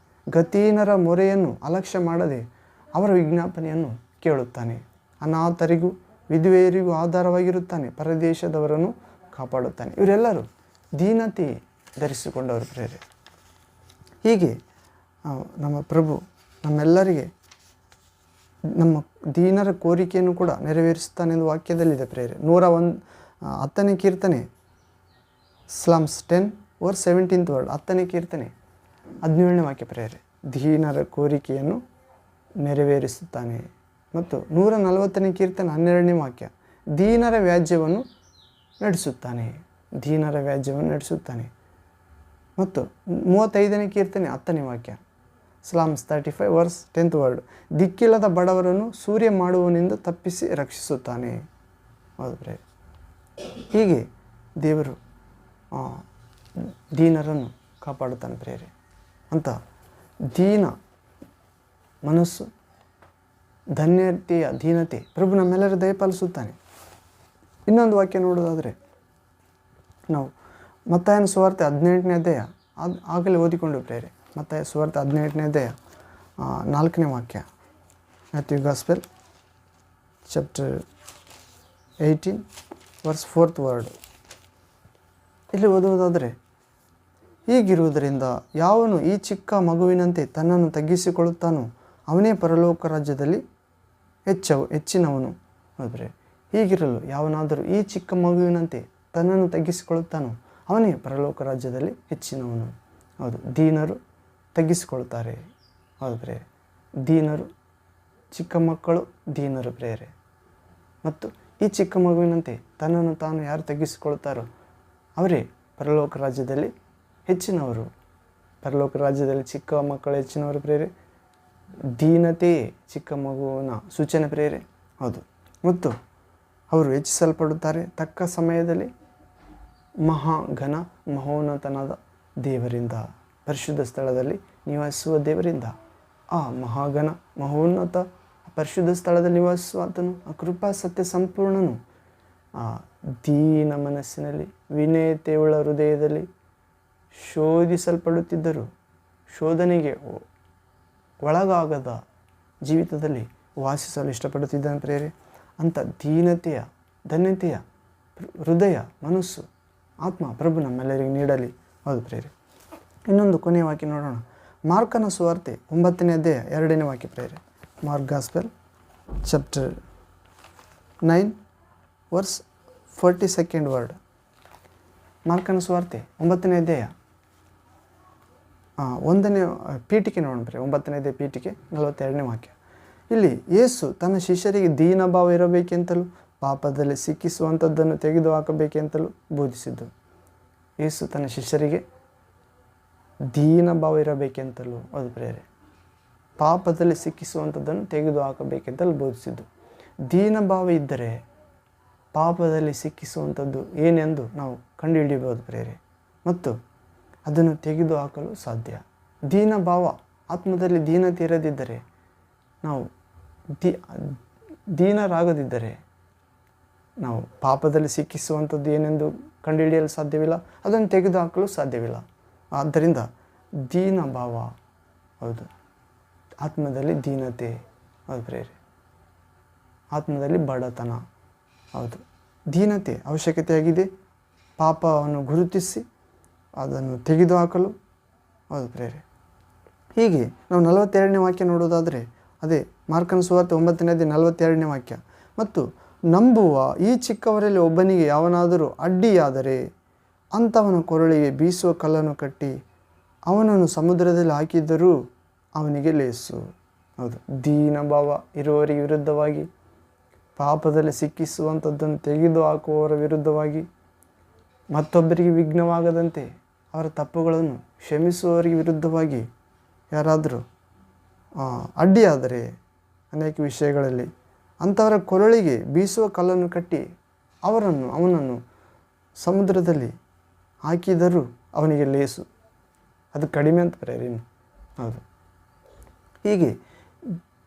ಗತಿಹೀನರ ಮೊರೆಯನ್ನು ಅಲಕ್ಷ್ಯ ಮಾಡದೆ ಅವರ ವಿಜ್ಞಾಪನೆಯನ್ನು ಕೇಳುತ್ತಾನೆ. ಅನಾಥರಿಗೂ ವಿಧವೆಯರಿಗೂ ಆಧಾರವಾಗಿರುತ್ತಾನೆ. ಪರದೇಶದವರನ್ನು ಕಾಪಾಡುತ್ತಾನೆ. ಇವರೆಲ್ಲರೂ ದೀನತೆ ಧರಿಸಿಕೊಂಡವರು ಪ್ರೇರೆ. ಹೀಗೆ ನಮ್ಮ ಪ್ರಭು ನಮ್ಮೆಲ್ಲರಿಗೆ ನಮ್ಮ ದೀನರ ಕೋರಿಕೆಯನ್ನು ಕೂಡ ನೆರವೇರಿಸುತ್ತಾನೆ ಎಂದು ವಾಕ್ಯದಲ್ಲಿದೆ ಪ್ರೇರೆ. 110ನೇ ಕೀರ್ತನೆ ಸ್ಲಾಮ್ಸ್ 10:17 ವರ್ಡ್. 10ನೇ ಕೀರ್ತನೆ 17ನೇ ವಾಕ್ಯ ಪ್ರೇರೆ. ದೀನರ ಕೋರಿಕೆಯನ್ನು ನೆರವೇರಿಸುತ್ತಾನೆ. ಮತ್ತು 140ನೇ ಕೀರ್ತನೆ 12ನೇ ವಾಕ್ಯ, ದೀನರ ವ್ಯಾಜ್ಯವನ್ನು ನಡೆಸುತ್ತಾನೆ. ದೀನರ ವ್ಯಾಜ್ಯವನ್ನು ನಡೆಸುತ್ತಾನೆ. ಮತ್ತು 35ನೇ ಕೀರ್ತನೆ 10ನೇ ವಾಕ್ಯ, ಸ್ಲಾಮ್ಸ್ 35 ವರ್ಸ್ 10th ವರ್ಡ್, ದಿಕ್ಕಿಲ್ಲದ ಬಡವರನ್ನು ಸೂರ್ಯ ಮಾಡುವನಿಂದ ತಪ್ಪಿಸಿ ರಕ್ಷಿಸುತ್ತಾನೆ. ಹೌದು. ಹೀಗೆ ದೇವರು ದೀನರನ್ನು ಕಾಪಾಡುತ್ತಾನೆ ಪ್ರೇರೆ. ಅಂತ ದೀನ ಮನಸ್ಸು, ಧನ್ಯತೆಯ ದೀನತೆ ಪ್ರಭು ನಮ್ಮೆಲ್ಲರ ದಯಪಾಲಿಸುತ್ತಾನೆ. ಇನ್ನೊಂದು ವಾಕ್ಯ ನೋಡೋದಾದರೆ ನಾವು ಮತ್ತಾಯನ ಸುವಾರ್ತೆ 18ನೇ ಅಧ್ಯಾಯ ಆಗಲೇ ಓದಿಕೊಂಡು ಪ್ರೇರೆ. ಮತ್ತಾಯ ಸುವಾರ್ತೆ 18ನೇ ಅಧ್ಯಾಯ 4ನೇ ವಾಕ್ಯ, Matthew gospel chapter 18 verse 4th word. ಇಲ್ಲಿ ಓದುವುದಾದರೆ, ಹೀಗಿರುವುದರಿಂದ ಯಾವನು ಈ ಚಿಕ್ಕ ಮಗುವಿನಂತೆ ತನ್ನನ್ನು ತಗ್ಗಿಸಿಕೊಳ್ಳುತ್ತಾನೋ ಅವನೇ ಪರಲೋಕ ರಾಜ್ಯದಲ್ಲಿ ಹೆಚ್ಚಿನವನು. ಹೌದ್ರೆ, ಹೀಗಿರಲು ಯಾವನಾದರೂ ಈ ಚಿಕ್ಕ ಮಗುವಿನಂತೆ ತನ್ನನ್ನು ತಗ್ಗಿಸಿಕೊಳ್ಳುತ್ತಾನೋ ಅವನೇ ಪರಲೋಕ ರಾಜ್ಯದಲ್ಲಿ ಹೆಚ್ಚಿನವನು. ಹೌದು, ದೀನರು ತಗ್ಗಿಸಿಕೊಳ್ತಾರೆ. ಹೌದ್ರೆ, ದೀನರು, ಚಿಕ್ಕ ಮಕ್ಕಳು ದೀನರು ಪ್ರೇರೆ. ಮತ್ತು ಈ ಚಿಕ್ಕ ಮಗುವಿನಂತೆ ತನ್ನನ್ನು ತಾನು ಯಾರು ತಗ್ಗಿಸಿಕೊಳ್ತಾರೋ ಅವರೇ ಪರಲೋಕ ರಾಜ್ಯದಲ್ಲಿ ಹೆಚ್ಚಿನವರು. ಪರಲೋಕ ರಾಜ್ಯದಲ್ಲಿ ಚಿಕ್ಕ ಮಕ್ಕಳು ಹೆಚ್ಚಿನವರು ಪ್ರೇರೆ. ದೀನತೆಯೇ ಚಿಕ್ಕ ಮಗುವಿನ ಸೂಚನೆ ಪ್ರೇರೆ. ಹೌದು, ಮತ್ತು ಅವರು ಹೆಚ್ಚಿಸಲ್ಪಡುತ್ತಾರೆ ತಕ್ಕ ಸಮಯದಲ್ಲಿ ಮಹಾಘನ ಮಹೋನ್ನತನಾದ ದೇವರಿಂದ, ಪರಿಶುದ್ಧ ಸ್ಥಳದಲ್ಲಿ ನಿವಾಸಿಸುವ ದೇವರಿಂದ. ಆ ಮಹಾಘನ ಮಹೋನ್ನತ ಪರಿಶುದ್ಧ ಸ್ಥಳದಲ್ಲಿ ನಿವಾಸಿಸುವ ಆತನು, ಆ ಕೃಪಾ ಸತ್ಯ ಸಂಪೂರ್ಣನು, ಆ ದೀನ ಮನಸ್ಸಿನಲ್ಲಿ ವಿನಯತೆಯುಳ್ಳ ಹೃದಯದಲ್ಲಿ ಶೋಧಿಸಲ್ಪಡುತ್ತಿದ್ದರು, ಶೋಧನೆಗೆ ಒಳಗಾಗದ ಜೀವಿತದಲ್ಲಿ ವಾಸಿಸಲು ಇಷ್ಟಪಡುತ್ತಿದ್ದಾನೆ ಪ್ರೇರೆ. ಅಂಥ ದೀನತೆಯ ಧನ್ಯತೆಯ ಹೃದಯ, ಮನಸ್ಸು, ಆತ್ಮ ಪ್ರಭು ನಮ್ಮೆಲ್ಲರಿಗೆ ನೀಡಲಿ. ಹೌದು ಪ್ರೇರೆ. ಇನ್ನೊಂದು ಕೊನೆಯ ವಾಕ್ಯ ನೋಡೋಣ. ಮಾರ್ಕನ ಸುವಾರ್ತೆ 9ನೇ ಅಧ್ಯಾಯ 2ನೇ ವಾಕ್ಯ prayer. Mark gospel chapter 9 verse 42nd word. ಮಾರ್ಕನ ಸುವಾರ್ತೆ 9ನೇ ಅಧ್ಯಾಯ 1ನೇ ಪೀಠಿಕೆ ನೋಡೋಣ ಪ್ರೇರೆ. 9ನೇ ಅಧ್ಯಾಯ ಪೀಠಿಕೆ 42ನೇ ವಾಕ್ಯ. ಇಲ್ಲಿ ಯೇಸು ತನ್ನ ಶಿಷ್ಯರಿಗೆ ದೀನಭಾವ ಇರಬೇಕೆಂತಲೂ ಪಾಪದಲ್ಲಿ ಸಿಕ್ಕಿಸುವಂಥದ್ದನ್ನು ತೆಗೆದು ಹಾಕಬೇಕೆಂತಲೂ ಬೋಧಿಸಿದ್ದು. ಯೇಸು ತನ್ನ ಶಿಷ್ಯರಿಗೆ ದೀನಭಾವ ಇರಬೇಕೆಂತಲೂ, ಅದು ಪ್ರೇರೆ, ಪಾಪದಲ್ಲಿ ಸಿಕ್ಕಿಸುವಂಥದ್ದನ್ನು ತೆಗೆದು ಹಾಕಬೇಕೆಂತಲೂ ಬೋಧಿಸಿದ್ದು. ದೀನಭಾವ ಇದ್ದರೆ ಪಾಪದಲ್ಲಿ ಸಿಕ್ಕಿಸುವಂಥದ್ದು ಏನೆಂದು ನಾವು ಕಂಡುಹಿಡಿಯಬಹುದು ಪ್ರೇರೆ, ಮತ್ತು ಅದನ್ನು ತೆಗೆದು ಹಾಕಲು ಸಾಧ್ಯ. ದೀನಭಾವ, ಆತ್ಮದಲ್ಲಿ ದೀನತೆ ಇರದಿದ್ದರೆ, ನಾವು ದೀನರಾಗದಿದ್ದರೆ ನಾವು ಪಾಪದಲ್ಲಿ ಸಿಕ್ಕಿಸುವಂಥದ್ದು ಏನೆಂದು ಕಂಡುಹಿಡಿಯಲು ಸಾಧ್ಯವಿಲ್ಲ, ಅದನ್ನು ತೆಗೆದುಹಾಕಲು ಸಾಧ್ಯವಿಲ್ಲ. ಆದ್ದರಿಂದ ದೀನಭಾವ, ಹೌದು, ಆತ್ಮದಲ್ಲಿ ದೀನತೆ, ಹೌದು ಪ್ರೇರೆ, ಆತ್ಮದಲ್ಲಿ ಬಡತನ, ಹೌದು, ದೀನತೆ ಅವಶ್ಯಕತೆಯಾಗಿದೆ. ಪಾಪವನ್ನು ಗುರುತಿಸಿ ಅದನ್ನು ತೆಗೆದುಹಾಕಲು, ಹೌದು ಪ್ರೇರೆ. ಹೀಗೆ ನಾವು 42ನೇ ವಾಕ್ಯ ನೋಡೋದಾದರೆ, ಅದೇ ಮಾರ್ಕನ ಸುವಾರ್ತೆ 9ನೇ ಅಧ್ಯಾಯ 42ನೇ ವಾಕ್ಯ. ಮತ್ತು ನಂಬುವ ಈ ಚಿಕ್ಕವರಲ್ಲಿ ಒಬ್ಬನಿಗೆ ಯಾವನಾದರೂ ಅಡ್ಡಿಯಾದರೆ ಅಂಥವನ ಕೊರಳಿಗೆ ಬೀಸುವ ಕಲ್ಲನ್ನು ಕಟ್ಟಿ ಅವನನ್ನು ಸಮುದ್ರದಲ್ಲಿ ಹಾಕಿದ್ದರೂ ಅವನಿಗೆ ಲೇಸು. ಹೌದು, ದೀನಭಾವ ಇರುವವರಿಗೆ ವಿರುದ್ಧವಾಗಿ, ಪಾಪದಲ್ಲಿ ಸಿಕ್ಕಿಸುವಂಥದ್ದನ್ನು ತೆಗೆದು ಹಾಕುವವರ ವಿರುದ್ಧವಾಗಿ, ಮತ್ತೊಬ್ಬರಿಗೆ ವಿಘ್ನವಾಗದಂತೆ ಅವರ ತಪ್ಪುಗಳನ್ನು ಕ್ಷಮಿಸುವವರಿಗೆ ವಿರುದ್ಧವಾಗಿ ಯಾರಾದರೂ ಅಡ್ಡಿಯಾದರೆ ಅನೇಕ ವಿಷಯಗಳಲ್ಲಿ ಅಂಥವರ ಕೊರಳಿಗೆ ಬೀಸುವ ಕಲ್ಲನ್ನು ಕಟ್ಟಿ ಅವನನ್ನು ಸಮುದ್ರದಲ್ಲಿ ಹಾಕಿದರೂ ಅವನಿಗೆ ಲೇಸು. ಅದು ಕಡಿಮೆ ಅಂತ ಪ್ರೇರೇನು. ಹೌದು, ಹೀಗೆ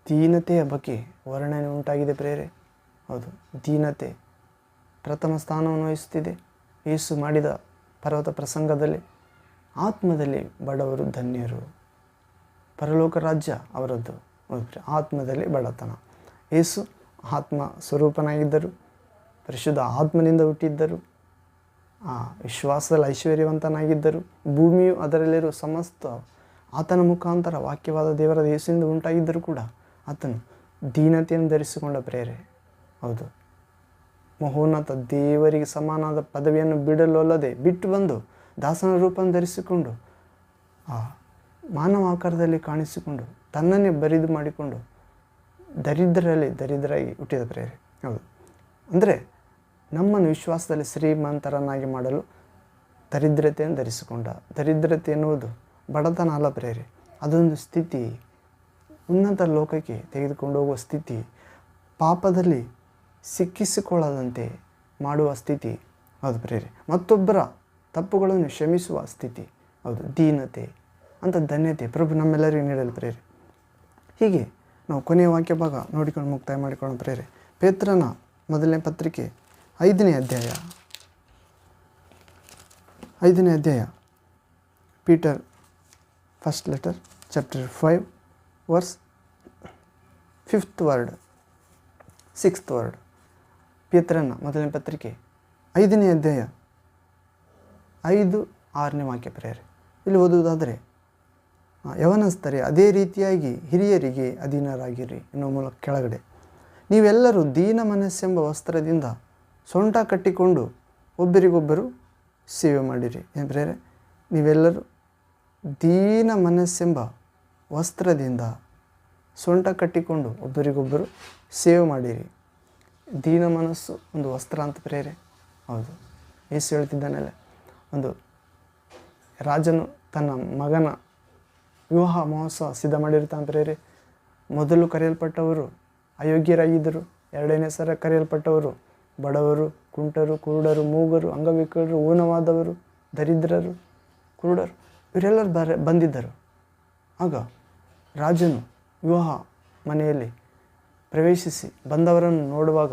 ದೀನತೆಯ ಬಗ್ಗೆ ವರ್ಣನೆ ಉಂಟಾಗಿದೆ ಪ್ರೇರೆ. ಹೌದು, ದೀನತೆ ಪ್ರಥಮ ಸ್ಥಾನವನ್ನು ವಹಿಸುತ್ತಿದೆ. ಯೇಸು ಮಾಡಿದ ಪರ್ವತ ಪ್ರಸಂಗದಲ್ಲಿ ಆತ್ಮದಲ್ಲಿ ಬಡವರು ಧನ್ಯರು, ಪರಲೋಕ ರಾಜ್ಯ ಅವರದ್ದು. ಆತ್ಮದಲ್ಲಿ ಬಡತನ. ಯೇಸು ಆತ್ಮ ಸ್ವರೂಪನಾಗಿದ್ದರು, ಪರಿಶುದ್ಧ ಆತ್ಮನಿಂದ ಹುಟ್ಟಿದ್ದರು, ವಿಶ್ವಾಸದಲ್ಲಿ ಐಶ್ವರ್ಯವಂತನಾಗಿದ್ದರು. ಭೂಮಿಯು ಅದರಲ್ಲಿರುವ ಸಮಸ್ತ ಆತನ ಮುಖಾಂತರ ವಾಕ್ಯವಾದ ದೇವರ ಯೇಸುವಿನಿಂದ ಉಂಟಾಗಿದ್ದರೂ ಕೂಡ ಆತನು ದೀನತೆಯನ್ನು ಧರಿಸಿಕೊಂಡ ಪ್ರೇರೆ. ಹೌದು, ಮಹೋನ್ನತ ದೇವರಿಗೆ ಸಮಾನಾದ ಪದವಿಯನ್ನು ಬಿಡಲು ಅಲ್ಲದೆ ಬಿಟ್ಟು ಬಂದು ದಾಸನ ರೂಪವನ್ನು ಧರಿಸಿಕೊಂಡು ಮಾನವ ಆಕಾರದಲ್ಲಿ ಕಾಣಿಸಿಕೊಂಡು ತನ್ನನ್ನೇ ಬರಿದು ಮಾಡಿಕೊಂಡು ದರಿದ್ರರಲ್ಲಿ ದರಿದ್ರಾಗಿ ಹುಟ್ಟಿದ ಪ್ರೇರೆ. ಹೌದು, ಅಂದರೆ ನಮ್ಮನ್ನು ವಿಶ್ವಾಸದಲ್ಲಿ ಶ್ರೀಮಂತರನ್ನಾಗಿ ಮಾಡಲು ದರಿದ್ರತೆಯನ್ನು ಧರಿಸಿಕೊಂಡ. ದರಿದ್ರತೆ ಎನ್ನುವುದು ಬಡತನ ಅಲ್ಲ ಪ್ರೇರೆ, ಅದೊಂದು ಸ್ಥಿತಿ, ಉನ್ನತ ಲೋಕಕ್ಕೆ ತೆಗೆದುಕೊಂಡು ಹೋಗುವ ಸ್ಥಿತಿ, ಪಾಪದಲ್ಲಿ ಸಿಕ್ಕಿಸಿಕೊಳ್ಳದಂತೆ ಮಾಡುವ ಸ್ಥಿತಿ. ಹೌದು ಪ್ರೇರೆ, ಮತ್ತೊಬ್ಬರ ತಪ್ಪುಗಳನ್ನು ಕ್ಷಮಿಸುವ ಸ್ಥಿತಿ. ಹೌದು, ದೀನತೆ ಅಂತ ಧನ್ಯತೆ ಪ್ರಭು ನಮ್ಮೆಲ್ಲರಿಗೂ ನೀಡಲು ಪ್ರೇರೆ. ಹೀಗೆ ನಾವು ಕೊನೆಯ ವಾಕ್ಯ ಭಾಗ ನೋಡಿಕೊಂಡು ಮುಕ್ತಾಯ ಮಾಡಿಕೊಳ್ಳೋಣ ಪ್ರೇರೆ. ಪೇತ್ರನ ಮೊದಲನೇ ಪತ್ರಿಕೆ 5ನೇ ಅಧ್ಯಾಯ Peter first letter chapter 5 verse 5th word 6th word. ಪೇತ್ರನ ಮೊದಲನೇ ಪತ್ರಿಕೆ 5ನೇ ಅಧ್ಯಾಯ 5-6ನೇ ವಾಕ್ಯ ಪ್ರೇರೆ. ಇಲ್ಲಿ ಓದುವುದಾದರೆ, ಯವನಸ್ಥರೇ ಅದೇ ರೀತಿಯಾಗಿ ಹಿರಿಯರಿಗೆ ಅಧೀನರಾಗಿರಿ ಎನ್ನುವ ಮೂಲಕ ಕೆಳಗಡೆ, ನೀವೆಲ್ಲರೂ ದೀನ ಮನಸ್ಸೆಂಬ ವಸ್ತ್ರದಿಂದ ಸೊಂಟ ಕಟ್ಟಿಕೊಂಡು ಒಬ್ಬರಿಗೊಬ್ಬರು ಸೇವೆ ಮಾಡಿರಿ. ಏನು ಪ್ರೇರೆ? ನೀವೆಲ್ಲರೂ ದೀನ ಮನಸ್ಸೆಂಬ ವಸ್ತ್ರದಿಂದ ಸೊಂಟ ಕಟ್ಟಿಕೊಂಡು ಒಬ್ಬರಿಗೊಬ್ಬರು ಸೇವೆ ಮಾಡಿರಿ. ದೀನ ಮನಸ್ಸು ಒಂದು ವಸ್ತ್ರ ಅಂತ ಪ್ರೇರೆ. ಹೌದು, ಯೇಸು ಹೇಳ್ತಿದ್ದಾನಲ್ಲ, ಒಂದು ರಾಜನು ತನ್ನ ಮಗನ ವಿವಾಹ ಮಹೋತ್ಸವ ಸಿದ್ಧ ಮಾಡಿರ್ತಾನೆ ಪ್ರೇರೆ. ಮೊದಲು ಕರೆಯಲ್ಪಟ್ಟವರು ಅಯೋಗ್ಯರಾಗಿದ್ದರು, ಎರಡನೇ ಸಲ ಕರೆಯಲ್ಪಟ್ಟವರು ಬಡವರು, ಕುಂಟರು, ಕುರುಡರು, ಮೂಗರು, ಅಂಗವಿಕಲರು, ಊನವಾದವರು, ದರಿದ್ರರು, ಕುರುಡರು, ಇವರೆಲ್ಲರೂ ಬಂದಿದ್ದರು. ಆಗ ರಾಜನು ವಿವಾಹ ಮನೆಯಲ್ಲಿ ಪ್ರವೇಶಿಸಿ ಬಂದವರನ್ನು ನೋಡುವಾಗ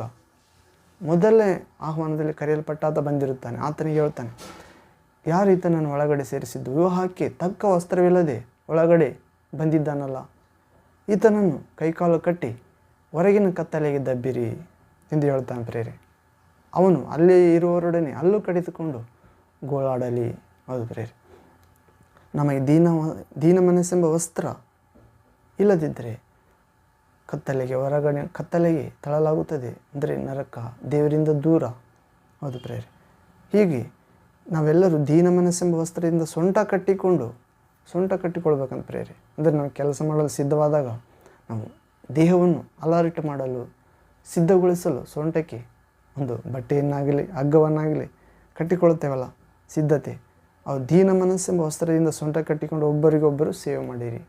ಮೊದಲನೇ ಆಹ್ವಾನದಲ್ಲಿ ಕರೆಯಲ್ಪಟ್ಟ ಆತ ಬಂದಿರುತ್ತಾನೆ. ಆತನಿಗೆ ಹೇಳ್ತಾನೆ, ಯಾರು ಈತನನ್ನು ಒಳಗಡೆ ಸೇರಿಸಿದ್ದು? ವಿವಾಹಕ್ಕೆ ತಕ್ಕ ವಸ್ತ್ರವಿಲ್ಲದೆ ಒಳಗಡೆ ಬಂದಿದ್ದಾನಲ್ಲ, ಈತನನ್ನು ಕೈಕಾಲು ಕಟ್ಟಿ ಹೊರಗಿನ ಕತ್ತಲೆಗೆ ದಬ್ಬಿರಿ ಎಂದು ಹೇಳ್ತಾನೆ ಪ್ರೇರೆ. ಅವನು ಅಲ್ಲೇ ಇರುವವರೊಡನೆ ಅಲ್ಲೂ ಕಡಿದುಕೊಂಡು ಗೋಳಾಡಲಿ. ಹೌದು ಪ್ರೇರೆ, ನಮಗೆ ದೀನ ಮನಸ್ಸೆಂಬ ವಸ್ತ್ರ ಇಲ್ಲದಿದ್ದರೆ ಕತ್ತಲೆಗೆ ತಳಲಾಗುತ್ತದೆ, ಅಂದರೆ ನರಕ, ದೇವರಿಂದ ದೂರ. ಹೌದು ಪ್ರೇರೆ, ಹೀಗೆ ನಾವೆಲ್ಲರೂ ದೀನ ಮನಸ್ಸೆಂಬ ವಸ್ತ್ರದಿಂದ ಸೊಂಟ ಕಟ್ಟಿಕೊಳ್ಬೇಕಂತ ಪ್ರೇರೆ. ಅಂದರೆ ನಾವು ಕೆಲಸ ಮಾಡಲು ಸಿದ್ಧವಾದಾಗ ನಾವು ದೇಹವನ್ನು ಅಲಾರಿಟ ಮಾಡಲು ಸಿದ್ಧಗೊಳಿಸಲು ಸೊಂಟಕ್ಕೆ ಒಂದು ಬಟ್ಟೆಯನ್ನಾಗಲಿ ಹಗ್ಗವನ್ನಾಗಲಿ ಕಟ್ಟಿಕೊಳ್ಳುತ್ತೇವಲ್ಲ, ಸಿದ್ಧತೆ. ಅವು ದೀನ ಮನಸ್ಸೆಂಬ ವಸ್ತ್ರದಿಂದ ಸೊಂಟ ಕಟ್ಟಿಕೊಂಡು ಒಬ್ಬರಿಗೊಬ್ಬರು ಸೇವೆ ಮಾಡಿರಿ.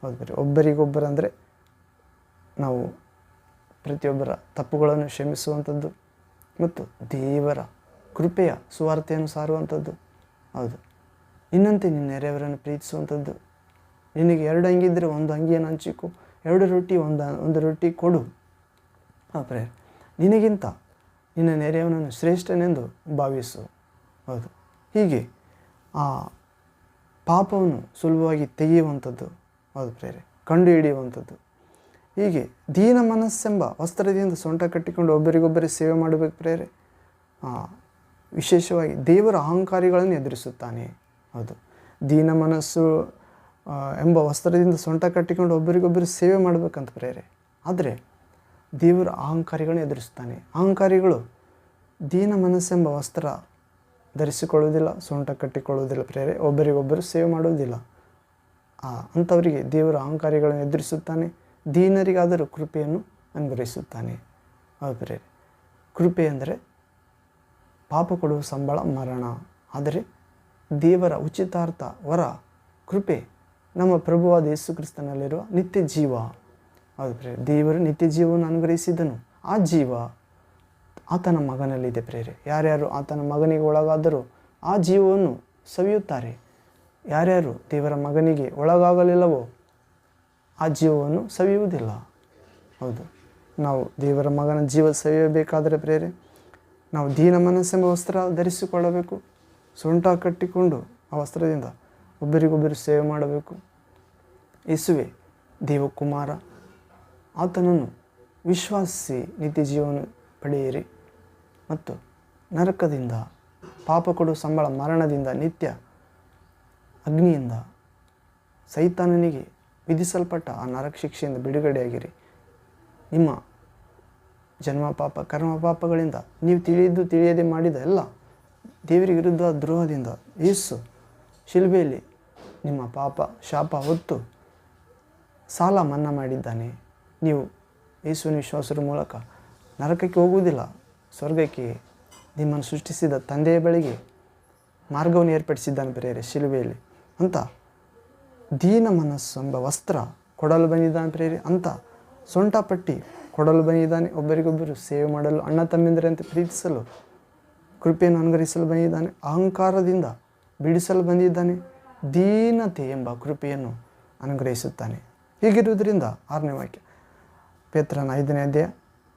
ಹೌದು ಪ್ರೇರೆ, ಒಬ್ಬರಿಗೊಬ್ಬರು ಅಂದರೆ ನಾವು ಪ್ರತಿಯೊಬ್ಬರ ತಪ್ಪುಗಳನ್ನು ಕ್ಷಮಿಸುವಂಥದ್ದು ಮತ್ತು ದೇವರ ಕೃಪೆಯ ಸುವಾರ್ತೆಯನ್ನು ಸಾರುವಂಥದ್ದು. ಹೌದು, ನಿನ್ನಂತೆ ನಿನ್ನ ನೆರೆಯವರನ್ನು ಪ್ರೀತಿಸುವಂಥದ್ದು. ನಿನಗೆ 2 ಅಂಗಿ ಇದ್ದರೆ 1 ಅಂಗಿಯನ್ನು ಹಂಚಿಕೊ, 2 ರೊಟ್ಟಿ ಒಂದು ರೊಟ್ಟಿ ಕೊಡು. ಪ್ರೇರೆ, ನಿನಗಿಂತ ನಿನ್ನ ನೆರೆಯವನನ್ನು ಶ್ರೇಷ್ಠನೆಂದು ಭಾವಿಸು. ಹೌದು, ಹೀಗೆ ಆ ಪಾಪವನ್ನು ಸುಲಭವಾಗಿ ತೆಗೆಯುವಂಥದ್ದು. ಹೌದು ಪ್ರೇರೆ, ಕಂಡು ಹಿಡಿಯುವಂಥದ್ದು. ಹೀಗೆ ದೀನ ಮನಸ್ಸೆಂಬ ವಸ್ತ್ರದಿಂದ ಸೊಂಟ ಕಟ್ಟಿಕೊಂಡು ಒಬ್ಬರಿಗೊಬ್ಬರೇ ಸೇವೆ ಮಾಡಬೇಕು ಪ್ರೇರೆ. ವಿಶೇಷವಾಗಿ ದೇವರ ಅಹಂಕಾರಿಗಳನ್ನು ಎದುರಿಸುತ್ತಾನೆ. ಹೌದು, ದೀನ ಮನಸ್ಸು ಎಂಬ ವಸ್ತ್ರದಿಂದ ಸೊಂಟ ಕಟ್ಟಿಕೊಂಡು ಒಬ್ಬರಿಗೊಬ್ಬರು ಸೇವೆ ಮಾಡಬೇಕಂತ ಪ್ರೇರೆ. ಆದರೆ ದೇವರ ಅಹಂಕಾರಿಗಳನ್ನು ಎದುರಿಸುತ್ತಾನೆ. ಅಹಂಕಾರಿಗಳು ದೀನ ಮನಸ್ಸೆಂಬ ವಸ್ತ್ರ ಧರಿಸಿಕೊಳ್ಳುವುದಿಲ್ಲ, ಸೊಂಟ ಕಟ್ಟಿಕೊಳ್ಳುವುದಿಲ್ಲ ಪ್ರೇರೆ, ಒಬ್ಬರಿಗೊಬ್ಬರು ಸೇವೆ ಮಾಡುವುದಿಲ್ಲ. ಅಂಥವರಿಗೆ ದೇವರ ಅಹಂಕಾರಿಗಳನ್ನು ಎದುರಿಸುತ್ತಾನೆ. ದೀನರಿಗಾದರೂ ಕೃಪೆಯನ್ನು ಅನುಗ್ರಹಿಸುತ್ತಾನೆ. ಹೌದು ಪ್ರೇರೆ, ಕೃಪೆ ಅಂದರೆ ಪಾಪ ಕೊಡುವ ಸಂಬಳ ಮರಣ, ಆದರೆ ದೇವರ ಉಚಿತಾರ್ಥ ವರ ಕೃಪೆ ನಮ್ಮ ಪ್ರಭುವಾದ ಯೇಸು ಕ್ರಿಸ್ತನಲ್ಲಿರುವ ನಿತ್ಯ ಜೀವ. ಹೌದು ಪ್ರೇರೆ, ದೇವರು ನಿತ್ಯ ಜೀವವನ್ನು ಅನುಗ್ರಹಿಸಿದನು. ಆ ಜೀವ ಆತನ ಮಗನಲ್ಲಿದೆ ಪ್ರೇರೆ. ಯಾರ್ಯಾರು ಆತನ ಮಗನಿಗೆ ಒಳಗಾದರೂ ಆ ಜೀವವನ್ನು ಸವಿಯುತ್ತಾರೆ. ಯಾರ್ಯಾರು ದೇವರ ಮಗನಿಗೆ ಒಳಗಾಗಲಿಲ್ಲವೋ ಆ ಜೀವವನ್ನು ಸವಿಯುವುದಿಲ್ಲ. ಹೌದು, ನಾವು ದೇವರ ಮಗನ ಜೀವ ಸವಿಯಬೇಕಾದರೆ ಪ್ರೇರೆ ನಾವು ದೀನ ಮನಸ್ಸೆಂಬ ವಸ್ತ್ರ ಧರಿಸಿಕೊಳ್ಳಬೇಕು. ಸೊಂಟ ಕಟ್ಟಿಕೊಂಡು ಆ ವಸ್ತ್ರದಿಂದ ಒಬ್ಬರಿಗೊಬ್ಬರು ಸೇವೆ ಮಾಡಬೇಕು. ಯೇಸುವೆ ದೇವಕುಮಾರ, ಆತನನ್ನು ವಿಶ್ವಾಸಿಸಿ ನಿತ್ಯ ಜೀವನ ಪಡೆಯಿರಿ ಮತ್ತು ನರಕದಿಂದ, ಪಾಪ ಕೊಡುವ ಸಂಬಳ ಮರಣದಿಂದ, ನಿತ್ಯ ಅಗ್ನಿಯಿಂದ, ಸೈತಾನನಿಗೆ ವಿಧಿಸಲ್ಪಟ್ಟ ಆ ನರಕ ಶಿಕ್ಷೆಯಿಂದ ಬಿಡುಗಡೆಯಾಗಿರಿ. ನಿಮ್ಮ ಜನ್ಮ ಪಾಪ ಕರ್ಮ ಪಾಪಗಳಿಂದ ನೀವು ತಿಳಿಯದೆ ಮಾಡಿದ ಎಲ್ಲ ದೇವರಿಗೆ ವಿರುದ್ಧ ದ್ರೋಹದಿಂದ ಯೇಸು ಶಿಲುಬೆಯಲ್ಲಿ ನಿಮ್ಮ ಪಾಪ ಶಾಪ ಹೊತ್ತು ಸಾಲ ಮನ್ನಾ ಮಾಡಿದ್ದಾನೆ. ನೀವು ಯೇಸುವಿನ ವಿಶ್ವಾಸದ ಮೂಲಕ ನರಕಕ್ಕೆ ಹೋಗುವುದಿಲ್ಲ, ಸ್ವರ್ಗಕ್ಕೆ ನಿಮ್ಮನ್ನು ಸೃಷ್ಟಿಸಿದ ತಂದೆಯ ಬಳಿಗೆ ಮಾರ್ಗವನ್ನು ಏರ್ಪಡಿಸಿದ್ದಾನೆ ಪ್ರಿಯರೇ ಶಿಲುಬೆಯಲ್ಲಿ. ಅಂತ ದೀನ ಮನಸ್ಸು ಎಂಬ ವಸ್ತ್ರ ಕೊಡಲು ಬಂದಿದ್ದಾನೆ ಪ್ರಿಯರೇ. ಅಂತ ಸೊಂಟ ಪಟ್ಟಿ ಕೊಡಲು ಬಂದಿದ್ದಾನೆ. ಒಬ್ಬರಿಗೊಬ್ಬರು ಸೇವೆ ಮಾಡಲು, ಅಣ್ಣ ತಮ್ಮಿಂದರಂತೆ ಪ್ರೀತಿಸಲು, ಕೃಪೆಯನ್ನು ಅನುಗ್ರಹಿಸಲು ಬಂದಿದ್ದಾನೆ. ಅಹಂಕಾರದಿಂದ ಬಿಡಿಸಲು ಬಂದಿದ್ದಾನೆ. ದೀನತೆ ಎಂಬ ಕೃಪೆಯನ್ನು ಅನುಗ್ರಹಿಸುತ್ತಾನೆ. ಹೀಗಿರುವುದರಿಂದ 6ನೇ ವಾಕ್ಯ, ಪೇತ್ರನ 5ನೇ ಅಧ್ಯಾಯ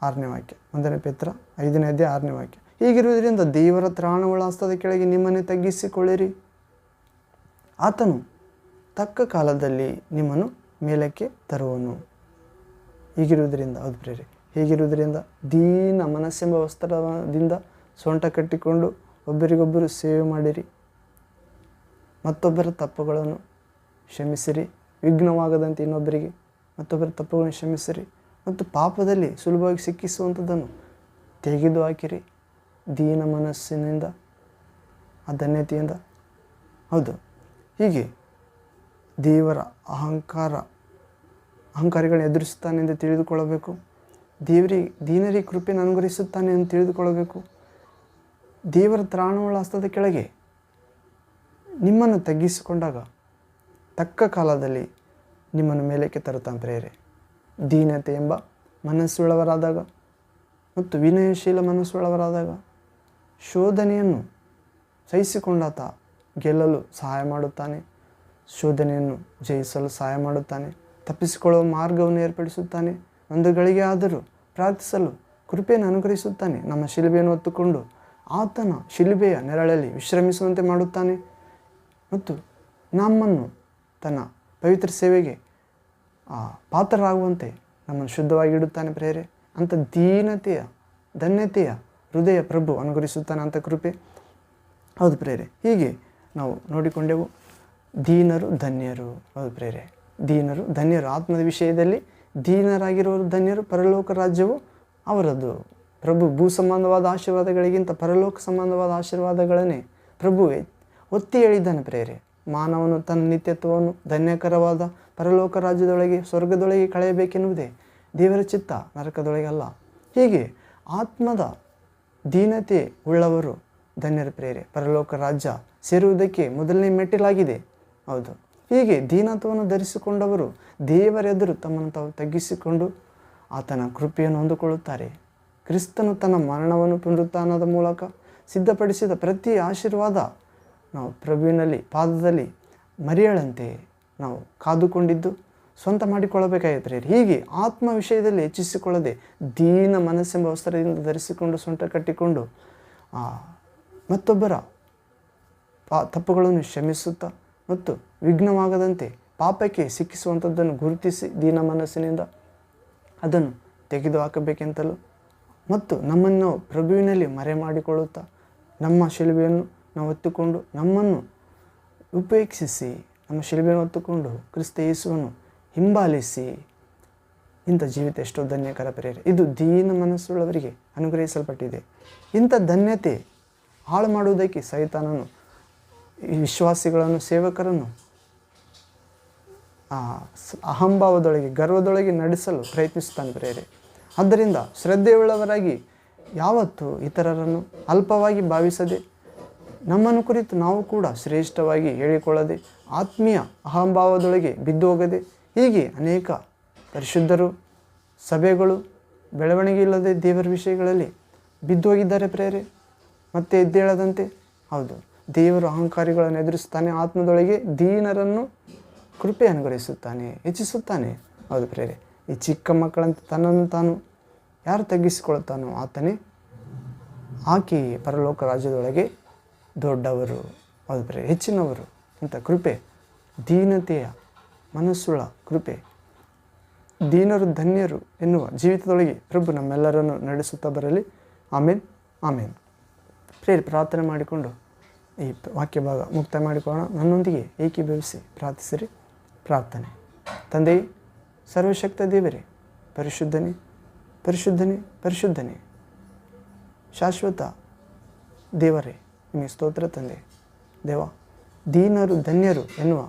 6ನೇ ವಾಕ್ಯ, 1 ಪೇತ್ರ 5ನೇ ಅಧ್ಯಾಯ 6ನೇ ವಾಕ್ಯ. ಹೀಗಿರುವುದರಿಂದ ದೇವರ ತ್ರಾಣವುಳ್ಳ ಹಸ್ತದ ಕೆಳಗೆ ನಿಮ್ಮನ್ನೇ ತಗ್ಗಿಸಿಕೊಳ್ಳಿರಿ. ಆತನು ತಕ್ಕ ಕಾಲದಲ್ಲಿ ನಿಮ್ಮನ್ನು ಮೇಲಕ್ಕೆ ತರುವನು. ಹೀಗಿರುವುದರಿಂದ ಹೌದು ಪ್ರೇರೆ, ಹೀಗಿರುವುದರಿಂದ ದೀನ ಮನಸ್ಸೆಂಬ ವಸ್ತ್ರದಿಂದ ಸೊಂಟ ಕಟ್ಟಿಕೊಂಡು ಒಬ್ಬರಿಗೊಬ್ಬರು ಸೇವೆ ಮಾಡಿರಿ. ಮತ್ತೊಬ್ಬರ ತಪ್ಪುಗಳನ್ನು ಕ್ಷಮಿಸಿರಿ. ವಿಘ್ನವಾಗದಂತೆ ಇನ್ನೊಬ್ಬರಿಗೆ ಮತ್ತೊಬ್ಬರ ತಪ್ಪುಗಳನ್ನು ಕ್ಷಮಿಸಿರಿ. ಮತ್ತು ಪಾಪದಲ್ಲಿ ಸುಲಭವಾಗಿ ಸಿಕ್ಕಿಸುವಂಥದ್ದನ್ನು ತೆಗೆದು ಹಾಕಿರಿ. ದೀನ ಮನಸ್ಸಿನಿಂದ, ಆ ಧನ್ಯತೆಯಿಂದ. ಹೌದು, ಹೀಗೆ ದೇವರ ಅಹಂಕಾರಿಗಳನ್ನ ಎದುರಿಸುತ್ತಾನೆ ಎಂದು ತಿಳಿದುಕೊಳ್ಳಬೇಕು. ದೀನರಿಗೆ ಕೃಪೆಯನ್ನು ಅನುಗ್ರಹಿಸುತ್ತಾನೆ ಎಂದು ತಿಳಿದುಕೊಳ್ಳಬೇಕು. ದೇವರ ತ್ರಾಣವುಳ್ಳ ಹಸ್ತದ ಕೆಳಗೆ ನಿಮ್ಮನ್ನು ತಗ್ಗಿಸಿಕೊಂಡಾಗ ತಕ್ಕ ಕಾಲದಲ್ಲಿ ನಿಮ್ಮನ್ನು ಮೇಲಕ್ಕೆ ತರುತ್ತಾನೆ ಪ್ರೇರೆ. ದೀನತೆ ಎಂಬ ಮನಸ್ಸುಳ್ಳವರಾದಾಗ ಮತ್ತು ವಿನಯಶೀಲ ಮನಸ್ಸುಳ್ಳವರಾದಾಗ ಶೋಧನೆಯನ್ನು ಸಹಿಸಿಕೊಂಡಾತ ಗೆಲ್ಲಲು ಸಹಾಯ ಮಾಡುತ್ತಾನೆ. ಶೋಧನೆಯನ್ನು ಜಯಿಸಲು ಸಹಾಯ ಮಾಡುತ್ತಾನೆ. ತಪ್ಪಿಸಿಕೊಳ್ಳುವ ಮಾರ್ಗವನ್ನು ಏರ್ಪಡಿಸುತ್ತಾನೆ. ಒಂದು ಗಳಿಗೆ ಆದರೂ ಪ್ರಾರ್ಥಿಸಲು ಕೃಪೆಯನ್ನು ಅನುಗ್ರಹಿಸುತ್ತಾನೆ. ನಮ್ಮ ಶಿಲುಬೆಯನ್ನು ಹೊತ್ತುಕೊಂಡು ಆತನ ಶಿಲುಬೆಯ ನೆರಳಲ್ಲಿ ವಿಶ್ರಮಿಸುವಂತೆ ಮಾಡುತ್ತಾನೆ. ಮತ್ತು ನಮ್ಮನ್ನು ತನ್ನ ಪವಿತ್ರ ಸೇವೆಗೆ ಪಾತ್ರರಾಗುವಂತೆ ನಮ್ಮನ್ನು ಶುದ್ಧವಾಗಿಡುತ್ತಾನೆ ಪ್ರೇರೆ. ಅಂಥ ದೀನತೆಯ ಧನ್ಯತೆಯ ಹೃದಯ ಪ್ರಭು ಅನುಗ್ರಹಿಸುತ್ತಾನೆ ಅಂತ ಕೃಪೆ. ಹೌದು ಪ್ರೇರೆ, ಹೀಗೆ ನಾವು ನೋಡಿಕೊಂಡೆವು. ದೀನರು ಧನ್ಯರು. ಹೌದು ಪ್ರೇರೆ, ದೀನರು ಧನ್ಯರು. ಆತ್ಮದ ವಿಷಯದಲ್ಲಿ ದೀನರಾಗಿರುವರು ಧನ್ಯರು, ಪರಲೋಕ ರಾಜ್ಯವು ಅವರದ್ದು. ಪ್ರಭು ಭೂ ಸಂಬಂಧವಾದ ಆಶೀರ್ವಾದಗಳಿಗಿಂತ ಪರಲೋಕ ಸಂಬಂಧವಾದ ಆಶೀರ್ವಾದಗಳನ್ನೇ ಪ್ರಭು ಒತ್ತಿ ಹೇಳಿದ್ದಾನೆ ಪ್ರೇರೆ. ಮಾನವನು ತನ್ನ ನಿತ್ಯತ್ವವನ್ನು ಧನ್ಯಕರವಾದ ಪರಲೋಕ ರಾಜ್ಯದೊಳಗೆ, ಸ್ವರ್ಗದೊಳಗೆ ಕಳೆಯಬೇಕೆನ್ನುವುದೇ ದೇವರ ಚಿತ್ತ, ನರಕದೊಳಗೆ ಅಲ್ಲ. ಹೀಗೆ ಆತ್ಮದ ದೀನತೆ ಉಳ್ಳವರು ಧನ್ಯರು ಪ್ರೇರೆ. ಪರಲೋಕ ರಾಜ್ಯ ಸೇರುವುದಕ್ಕೆ ಮೊದಲನೇ ಮೆಟ್ಟಿಲಾಗಿದೆ. ಹೌದು, ಹೀಗೆ ದೀನತ್ವವನ್ನು ಧರಿಸಿಕೊಂಡವರು ದೇವರೆದುರು ತಮ್ಮನ್ನು ತಾವು ತಗ್ಗಿಸಿಕೊಂಡು ಆತನ ಕೃಪೆಯನ್ನು ಹೊಂದಿಕೊಳ್ಳುತ್ತಾರೆ. ಕ್ರಿಸ್ತನು ತನ್ನ ಮರಣವನ್ನು ಪುನರುತ್ಥಾನದ ಮೂಲಕ ಸಿದ್ಧಪಡಿಸಿದ ಪ್ರತಿ ಆಶೀರ್ವಾದ ನಾವು ಪ್ರಭುವಿನಲ್ಲಿ ಪಾದದಲ್ಲಿ ಮರಿಯಳಂತೆ ನಾವು ಕಾದುಕೊಂಡಿದ್ದು ಸ್ವಂತ ಮಾಡಿಕೊಳ್ಳಬೇಕಾಗಿತ್ತು. ಹೀಗೆ ಆತ್ಮ ವಿಷಯದಲ್ಲಿ ಹೆಚ್ಚಿಸಿಕೊಳ್ಳದೆ ದೀನ ಮನಸ್ಸೆಂಬ ವಸ್ತ್ರದಿಂದ ಧರಿಸಿಕೊಂಡು ಸೊಂಟ ಕಟ್ಟಿಕೊಂಡು ಮತ್ತೊಬ್ಬರ ತಪ್ಪುಗಳನ್ನು ಕ್ಷಮಿಸುತ್ತಾ ಮತ್ತು ವಿಘ್ನವಾಗದಂತೆ ಪಾಪಕ್ಕೆ ಸಿಕ್ಕಿಸುವಂಥದ್ದನ್ನು ಗುರುತಿಸಿ ದೀನ ಮನಸ್ಸಿನಿಂದ ಅದನ್ನು ತೆಗೆದು ಹಾಕಬೇಕೆಂತಲೂ ಮತ್ತು ನಮ್ಮನ್ನು ಪ್ರಭುವಿನಲ್ಲಿ ಮರೆ ಮಾಡಿಕೊಳ್ಳುತ್ತಾ ನಮ್ಮ ಶಿಲುಬೆಯನ್ನು ನಾವು ಹೊತ್ತುಕೊಂಡು ನಮ್ಮನ್ನು ಉಪೇಕ್ಷಿಸಿ ನಮ್ಮ ಶಿಲುಬೆಯನ್ನು ಹೊತ್ತುಕೊಂಡು ಕ್ರಿಸ್ತ ಯೇಸುವನ್ನು ಹಿಂಬಾಲಿಸಿ ಇಂಥ ಜೀವಿತ ಎಷ್ಟೋ ಧನ್ಯಕರ ಪ್ರೇರೆ. ಇದು ದೀನ ಮನಸ್ಸುಳ್ಳವರಿಗೆ ಅನುಗ್ರಹಿಸಲ್ಪಟ್ಟಿದೆ. ಇಂಥ ಧನ್ಯತೆ ಹಾಳು ಮಾಡುವುದಕ್ಕೆ ಸೈತಾನನು ಈ ವಿಶ್ವಾಸಿಗಳನ್ನು, ಸೇವಕರನ್ನು ಅಹಂಭಾವದೊಳಗೆ, ಗರ್ವದೊಳಗೆ ನಡೆಸಲು ಪ್ರಯತ್ನಿಸುತ್ತಾನೆ ಪ್ರೇರೆ. ಆದ್ದರಿಂದ ಶ್ರದ್ಧೆಯುಳ್ಳವರಾಗಿ ಯಾವತ್ತೂ ಇತರರನ್ನು ಅಲ್ಪವಾಗಿ ಭಾವಿಸದೆ, ನಮ್ಮನ್ನು ಕುರಿತು ನಾವು ಕೂಡ ಶ್ರೇಷ್ಠವಾಗಿ ಹೇಳಿಕೊಳ್ಳದೆ, ಆತ್ಮೀಯ ಅಹಂಭಾವದೊಳಗೆ ಬಿದ್ದು ಹೋಗದೆ, ಹೀಗೆ ಅನೇಕ ಪರಿಶುದ್ಧರು, ಸಭೆಗಳು ಬೆಳವಣಿಗೆ ಇಲ್ಲದೆ ದೇವರ ವಿಷಯಗಳಲ್ಲಿ ಬಿದ್ದು ಹೋಗಿದ್ದಾರೆ ಪ್ರೇರೆ. ಮತ್ತೆ ಎದ್ದೇಳದಂತೆ. ಹೌದು, ದೇವರು ಅಹಂಕಾರಿಗಳನ್ನು ಎದುರಿಸುತ್ತಾನೆ. ಆತ್ಮದೊಳಗೆ ದೀನರನ್ನು ಕೃಪೆ ಅನುಗ್ರಹಿಸುತ್ತಾನೆ, ಹೆಚ್ಚಿಸುತ್ತಾನೆ. ಹೌದು ಪ್ರೇರೆ, ಈ ಚಿಕ್ಕ ಮಕ್ಕಳಂತೆ ತನ್ನನ್ನು ತಾನು ಯಾರು ತಗ್ಗಿಸಿಕೊಳ್ಳುತ್ತಾನೋ ಆತನೇ ಆಕೆ ಪರಲೋಕ ರಾಜ್ಯದೊಳಗೆ ದೊಡ್ಡವರು. ಹೌದು ಪ್ರೇರೆ, ಹೆಚ್ಚಿನವರು. ಅಂತ ಕೃಪೆ, ದೀನತೆಯ ಮನಸ್ಸುಳ್ಳ ಕೃಪೆ, ದೀನರು ಧನ್ಯರು ಎನ್ನುವ ಜೀವಿತದೊಳಗೆ ಪ್ರಭು ನಮ್ಮೆಲ್ಲರನ್ನು ನಡೆಸುತ್ತಾ ಬರಲಿ. ಆಮೇನ್, ಆಮೇನ್. ಪ್ರೇರೆ, ಪ್ರಾರ್ಥನೆ ಮಾಡಿಕೊಂಡು ಈ ವಾಕ್ಯ ಭಾಗ ಮುಕ್ತ ಮಾಡಿಕೊಳ್ಳೋಣ. ನನ್ನೊಂದಿಗೆ ಏಕೀಭವಿಸಿ ಪ್ರಾರ್ಥಿಸಿರಿ. ಪ್ರಾರ್ಥನೆ. ತಂದೆಯೇ, ಸರ್ವಶಕ್ತ ದೇವರೇ, ಪರಿಶುದ್ಧನೇ, ಪರಿಶುದ್ಧನೇ, ಪರಿಶುದ್ಧನೇ, ಶಾಶ್ವತ ದೇವರೇ, ನಿಮಗೆ ಸ್ತೋತ್ರ ತಂದೆ. ದೇವ, ದೀನರು ಧನ್ಯರು ಎನ್ನುವ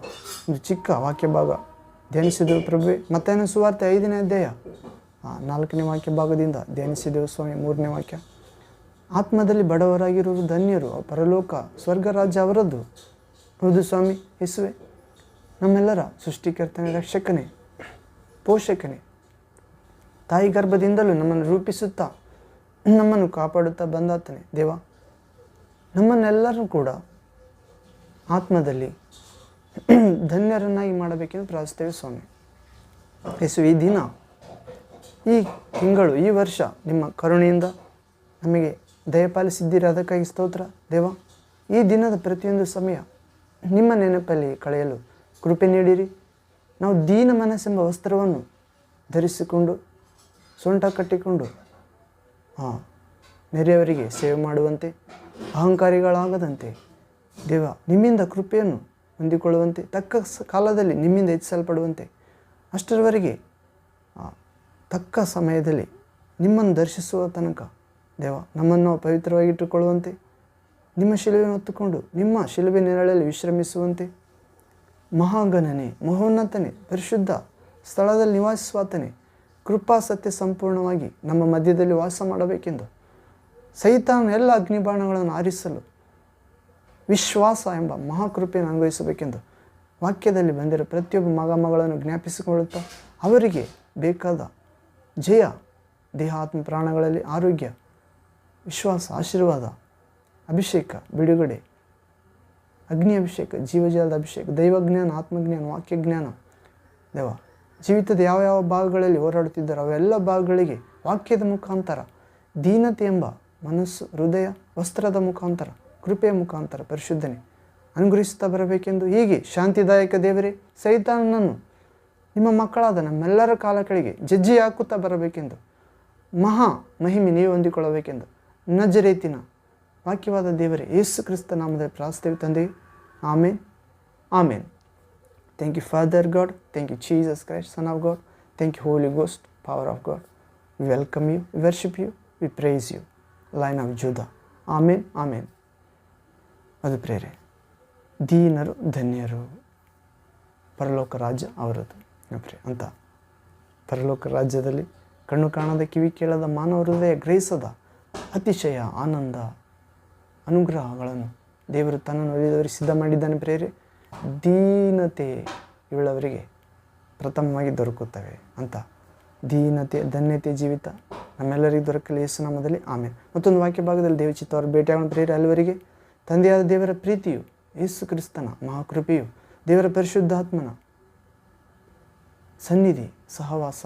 ಒಂದು ಚಿಕ್ಕ ವಾಕ್ಯ ಭಾಗ ಧ್ಯಾನಿಸಿದೆವು ಪ್ರಭುವೆ. ಮತ್ತಾಯನ ಸುವಾರ್ತೆ 5ನೇ ಅಧ್ಯಾಯ 4ನೇ ವಾಕ್ಯ ಭಾಗದಿಂದ ಧ್ಯಾನಿಸಿದೆವು ಸ್ವಾಮಿ. 3ನೇ ವಾಕ್ಯ, ಆತ್ಮದಲ್ಲಿ ಬಡವರಾಗಿರುವರು ಧನ್ಯರು, ಪರಲೋಕ ಸ್ವರ್ಗ ರಾಜ್ಯ ಅವರದ್ದು. ಹೌದು ಸ್ವಾಮಿ ಯೇಸುವೆ, ನಮ್ಮೆಲ್ಲರ ಸೃಷ್ಟಿಕರ್ತನೇ, ರಕ್ಷಕನೇ, ಪೋಷಕನೇ, ತಾಯಿ ಗರ್ಭದಿಂದಲೂ ನಮ್ಮನ್ನು ರೂಪಿಸುತ್ತಾ ನಮ್ಮನ್ನು ಕಾಪಾಡುತ್ತಾ ಬಂದಾತನೇ ದೇವ, ನಮ್ಮನ್ನೆಲ್ಲರೂ ಕೂಡ ಆತ್ಮದಲ್ಲಿ ಧನ್ಯರನ್ನಾಗಿ ಮಾಡಬೇಕೆಂದು ಪ್ರಾರ್ಥಿಸ್ತೇವೆ ಸ್ವಾಮಿ. ಯೇಸು, ಈ ದಿನ, ಈ ತಿಂಗಳು, ಈ ವರ್ಷ ನಿಮ್ಮ ಕರುಣೆಯಿಂದ ನಮಗೆ ದಯಪಾಲಿಸಿದ್ದೀರಿ, ಅದಕ್ಕಾಗಿ ಸ್ತೋತ್ರ ದೇವ. ಈ ದಿನದ ಪ್ರತಿಯೊಂದು ಸಮಯ ನಿಮ್ಮ ನೆನಪಲ್ಲಿ ಕಳೆಯಲು ಕೃಪೆ ನೀಡಿರಿ. ನಾವು ದೀನ ಮನಸ್ಸೆಂಬ ವಸ್ತ್ರವನ್ನು ಧರಿಸಿಕೊಂಡು ಸೊಂಟ ಕಟ್ಟಿಕೊಂಡು ನೆರೆಯವರಿಗೆ ಸೇವೆ ಮಾಡುವಂತೆ, ಅಹಂಕಾರಿಗಳಾಗದಂತೆ ದೇವ, ನಿಮ್ಮಿಂದ ಕೃಪೆಯನ್ನು ಹೊಂದಿಕೊಳ್ಳುವಂತೆ, ತಕ್ಕ ಕಾಲದಲ್ಲಿ ನಿಮ್ಮಿಂದ ಹೆಚ್ಚಿಸಲ್ಪಡುವಂತೆ, ಅಷ್ಟರವರೆಗೆ ತಕ್ಕ ಸಮಯದಲ್ಲಿ ನಿಮ್ಮನ್ನು ದರ್ಶಿಸುವ ತನಕ ದೇವ ನಮ್ಮನ್ನು ಪವಿತ್ರವಾಗಿಟ್ಟುಕೊಳ್ಳುವಂತೆ, ನಿಮ್ಮ ಶಿಲುಬೆಯನ್ನು ಹೊತ್ತುಕೊಂಡು ನಿಮ್ಮ ಶಿಲುಬೆ ನೆರಳಲ್ಲಿ ವಿಶ್ರಮಿಸುವಂತೆ, ಮಹಾಗಣನೆ, ಮಹೋನ್ನತನೆ, ಪರಿಶುದ್ಧ ಸ್ಥಳದಲ್ಲಿ ನಿವಾಸಿಸುವಾತನೇ, ಕೃಪಾ ಸತ್ಯ ಸಂಪೂರ್ಣವಾಗಿ ನಮ್ಮ ಮಧ್ಯದಲ್ಲಿ ವಾಸ ಮಾಡಬೇಕೆಂದು, ಸೈತಾನ ಎಲ್ಲ ಅಗ್ನಿಬಾಣಗಳನ್ನು ಆರಿಸಲು ವಿಶ್ವಾಸ ಎಂಬ ಮಹಾಕೃಪೆಯನ್ನು ಅನುಭವಿಸಬೇಕೆಂದು ವಾಕ್ಯದಲ್ಲಿ ಬಂದಿರೋ ಪ್ರತಿಯೊಬ್ಬ ಮಗಳನ್ನು ಜ್ಞಾಪಿಸಿಕೊಳ್ಳುತ್ತಾ ಅವರಿಗೆ ಬೇಕಾದ ಜಯ, ದೇಹ ಆತ್ಮ ಪ್ರಾಣಗಳಲ್ಲಿ ಆರೋಗ್ಯ, ವಿಶ್ವಾಸ, ಆಶೀರ್ವಾದ, ಅಭಿಷೇಕ, ಬಿಡುಗಡೆ, ಅಗ್ನಿ ಅಭಿಷೇಕ, ಜೀವಜಲದ ಅಭಿಷೇಕ, ದೈವಜ್ಞಾನ, ಆತ್ಮಜ್ಞಾನ, ವಾಕ್ಯಜ್ಞಾನ ದೇವ, ಜೀವಿತದ ಯಾವ ಯಾವ ಭಾಗಗಳಲ್ಲಿ ಹೋರಾಡುತ್ತಿದ್ದಾರೋ ಅವೆಲ್ಲ ಭಾಗಗಳಿಗೆ ವಾಕ್ಯದ ಮುಖಾಂತರ, ದೀನತೆ ಎಂಬ ಮನಸ್ಸು, ಹೃದಯ, ವಸ್ತ್ರದ ಮುಖಾಂತರ, ಕೃಪೆಯ ಮುಖಾಂತರ ಪರಿಶುದ್ಧನೆ ಅನುಗ್ರಹಿಸುತ್ತಾ ಬರಬೇಕೆಂದು, ಹೀಗೆ ಶಾಂತಿದಾಯಕ ದೇವರೇ, ಸೈತಾನನನ್ನು ನಿಮ್ಮ ಮಕ್ಕಳಾದ ನಮ್ಮೆಲ್ಲರ ಕಾಲ ಕೆಳಗೆ ಜಜ್ಜಿ ಹಾಕುತ್ತಾ ಬರಬೇಕೆಂದು, ಮಹಾ ಮಹಿಮೆ ನೀವು ಹೊಂದಿಕೊಳ್ಳಬೇಕೆಂದು ನಜರೇತಿನ ವಾಕ್ಯವಾದ ದೇವರೇ ಯೇಸು ಕ್ರಿಸ್ತ ನಾಮದಲ್ಲಿ ಪ್ರಾರ್ಥಿಸುತ್ತೇವೆ ತಂದೆಯೇ. ಆಮೇನ್, ಆಮೇನ್. Thank you, Father God. Thank you, Jesus Christ, Son of God. Thank you, Holy Ghost, power of God. We welcome you, we worship you, we praise you. Lion of Judah. ಆಮೇನ್, ಆಮೇನ್. ಅದು ಪ್ರೇರೆ, ದೀನರು ಧನ್ಯರು, ಪರಲೋಕ ರಾಜ್ಯ ಅವರದು ಅಂತ. ಪರಲೋಕ ರಾಜ್ಯದಲ್ಲಿ ಕಣ್ಣು ಕಾಣದ, ಕಿವಿ ಕೇಳದ, ಮಾನವ ಹೃದಯ ಗ್ರಹಿಸದ ಅತಿಶಯ ಆನಂದ, ಅನುಗ್ರಹಗಳನ್ನು ದೇವರು ತನ್ನನ್ನು ಒಲಿದವರಿಗೆ ಸಿದ್ಧ ಮಾಡಿದ್ದಾನೆ ಪ್ರೇರೆ. ದೀನತೆ ಇವುಳ್ಳವರಿಗೆ ಪ್ರಥಮವಾಗಿ ದೊರಕುತ್ತವೆ ಅಂತ. ದೀನತೆ, ಧನ್ಯತೆ ಜೀವಿತ ನಮ್ಮೆಲ್ಲರಿಗೂ ದೊರಕಲಿ ಯೇಸು ನಾಮದಲ್ಲಿ, ಆಮೇಲೆ. ಮತ್ತೊಂದು ವಾಕ್ಯ ಭಾಗದಲ್ಲಿ ದೇವಚಿತ್ತವರು ಭೇಟಿಯಾಗೋಣ ಪ್ರೇರೆ. ಅಲ್ಲಿವರೆಗೆ ತಂದೆಯಾದ ದೇವರ ಪ್ರೀತಿಯು, ಯೇಸು ಕ್ರಿಸ್ತನ ಮಹಾಕೃಪೆಯು, ದೇವರ ಪರಿಶುದ್ಧಾತ್ಮನ ಸನ್ನಿಧಿ, ಸಹವಾಸ,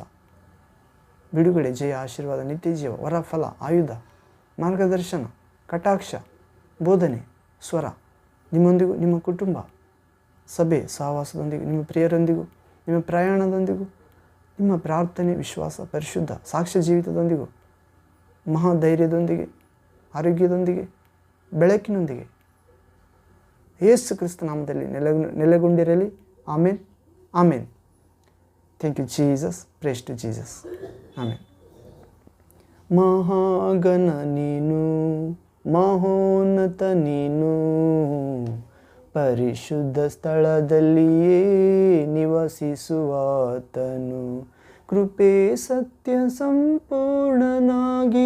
ಬಿಡುಗಡೆ, ಜಯ, ಆಶೀರ್ವಾದ, ನಿತ್ಯ ಜೀವ, ವರ, ಫಲ, ಆಯುಧ, ಮಾರ್ಗದರ್ಶನ, ಕಟಾಕ್ಷ, ಬೋಧನೆ, ಸ್ವರ ನಿಮ್ಮೊಂದಿಗೂ, ನಿಮ್ಮ ಕುಟುಂಬ, ಸಭೆ, ಸಹವಾಸದೊಂದಿಗೂ, ನಿಮ್ಮ ಪ್ರಿಯರೊಂದಿಗೂ, ನಿಮ್ಮ ಪ್ರಯಾಣದೊಂದಿಗೂ, ನಿಮ್ಮ ಪ್ರಾರ್ಥನೆ, ವಿಶ್ವಾಸ, ಪರಿಶುದ್ಧ ಸಾಕ್ಷ್ಯ ಜೀವಿತದೊಂದಿಗೂ, ಮಹಾಧೈರ್ಯದೊಂದಿಗೆ, ಆರೋಗ್ಯದೊಂದಿಗೆ, ಬೆಳಕಿನೊಂದಿಗೆ ಯೇಸು ಕ್ರಿಸ್ತ ನಾಮದಲ್ಲಿ ನೆಲೆಗೊಂಡಿರಲಿ. ಆಮೇನ್, ಆಮೇನ್. Thank you Jesus. Praise to Jesus. ಆಮೇನ್. ಮಹಾಗಣ ನೀನು, ಮಹೋನ್ನತ ನೀನು, ಪರಿಶುದ್ಧ ಸ್ಥಳದಲ್ಲಿಯೇ ನಿವಾಸಿಸುವಾತನು, ಕೃಪೆ ಸತ್ಯ ಸಂಪೂರ್ಣನಾಗಿ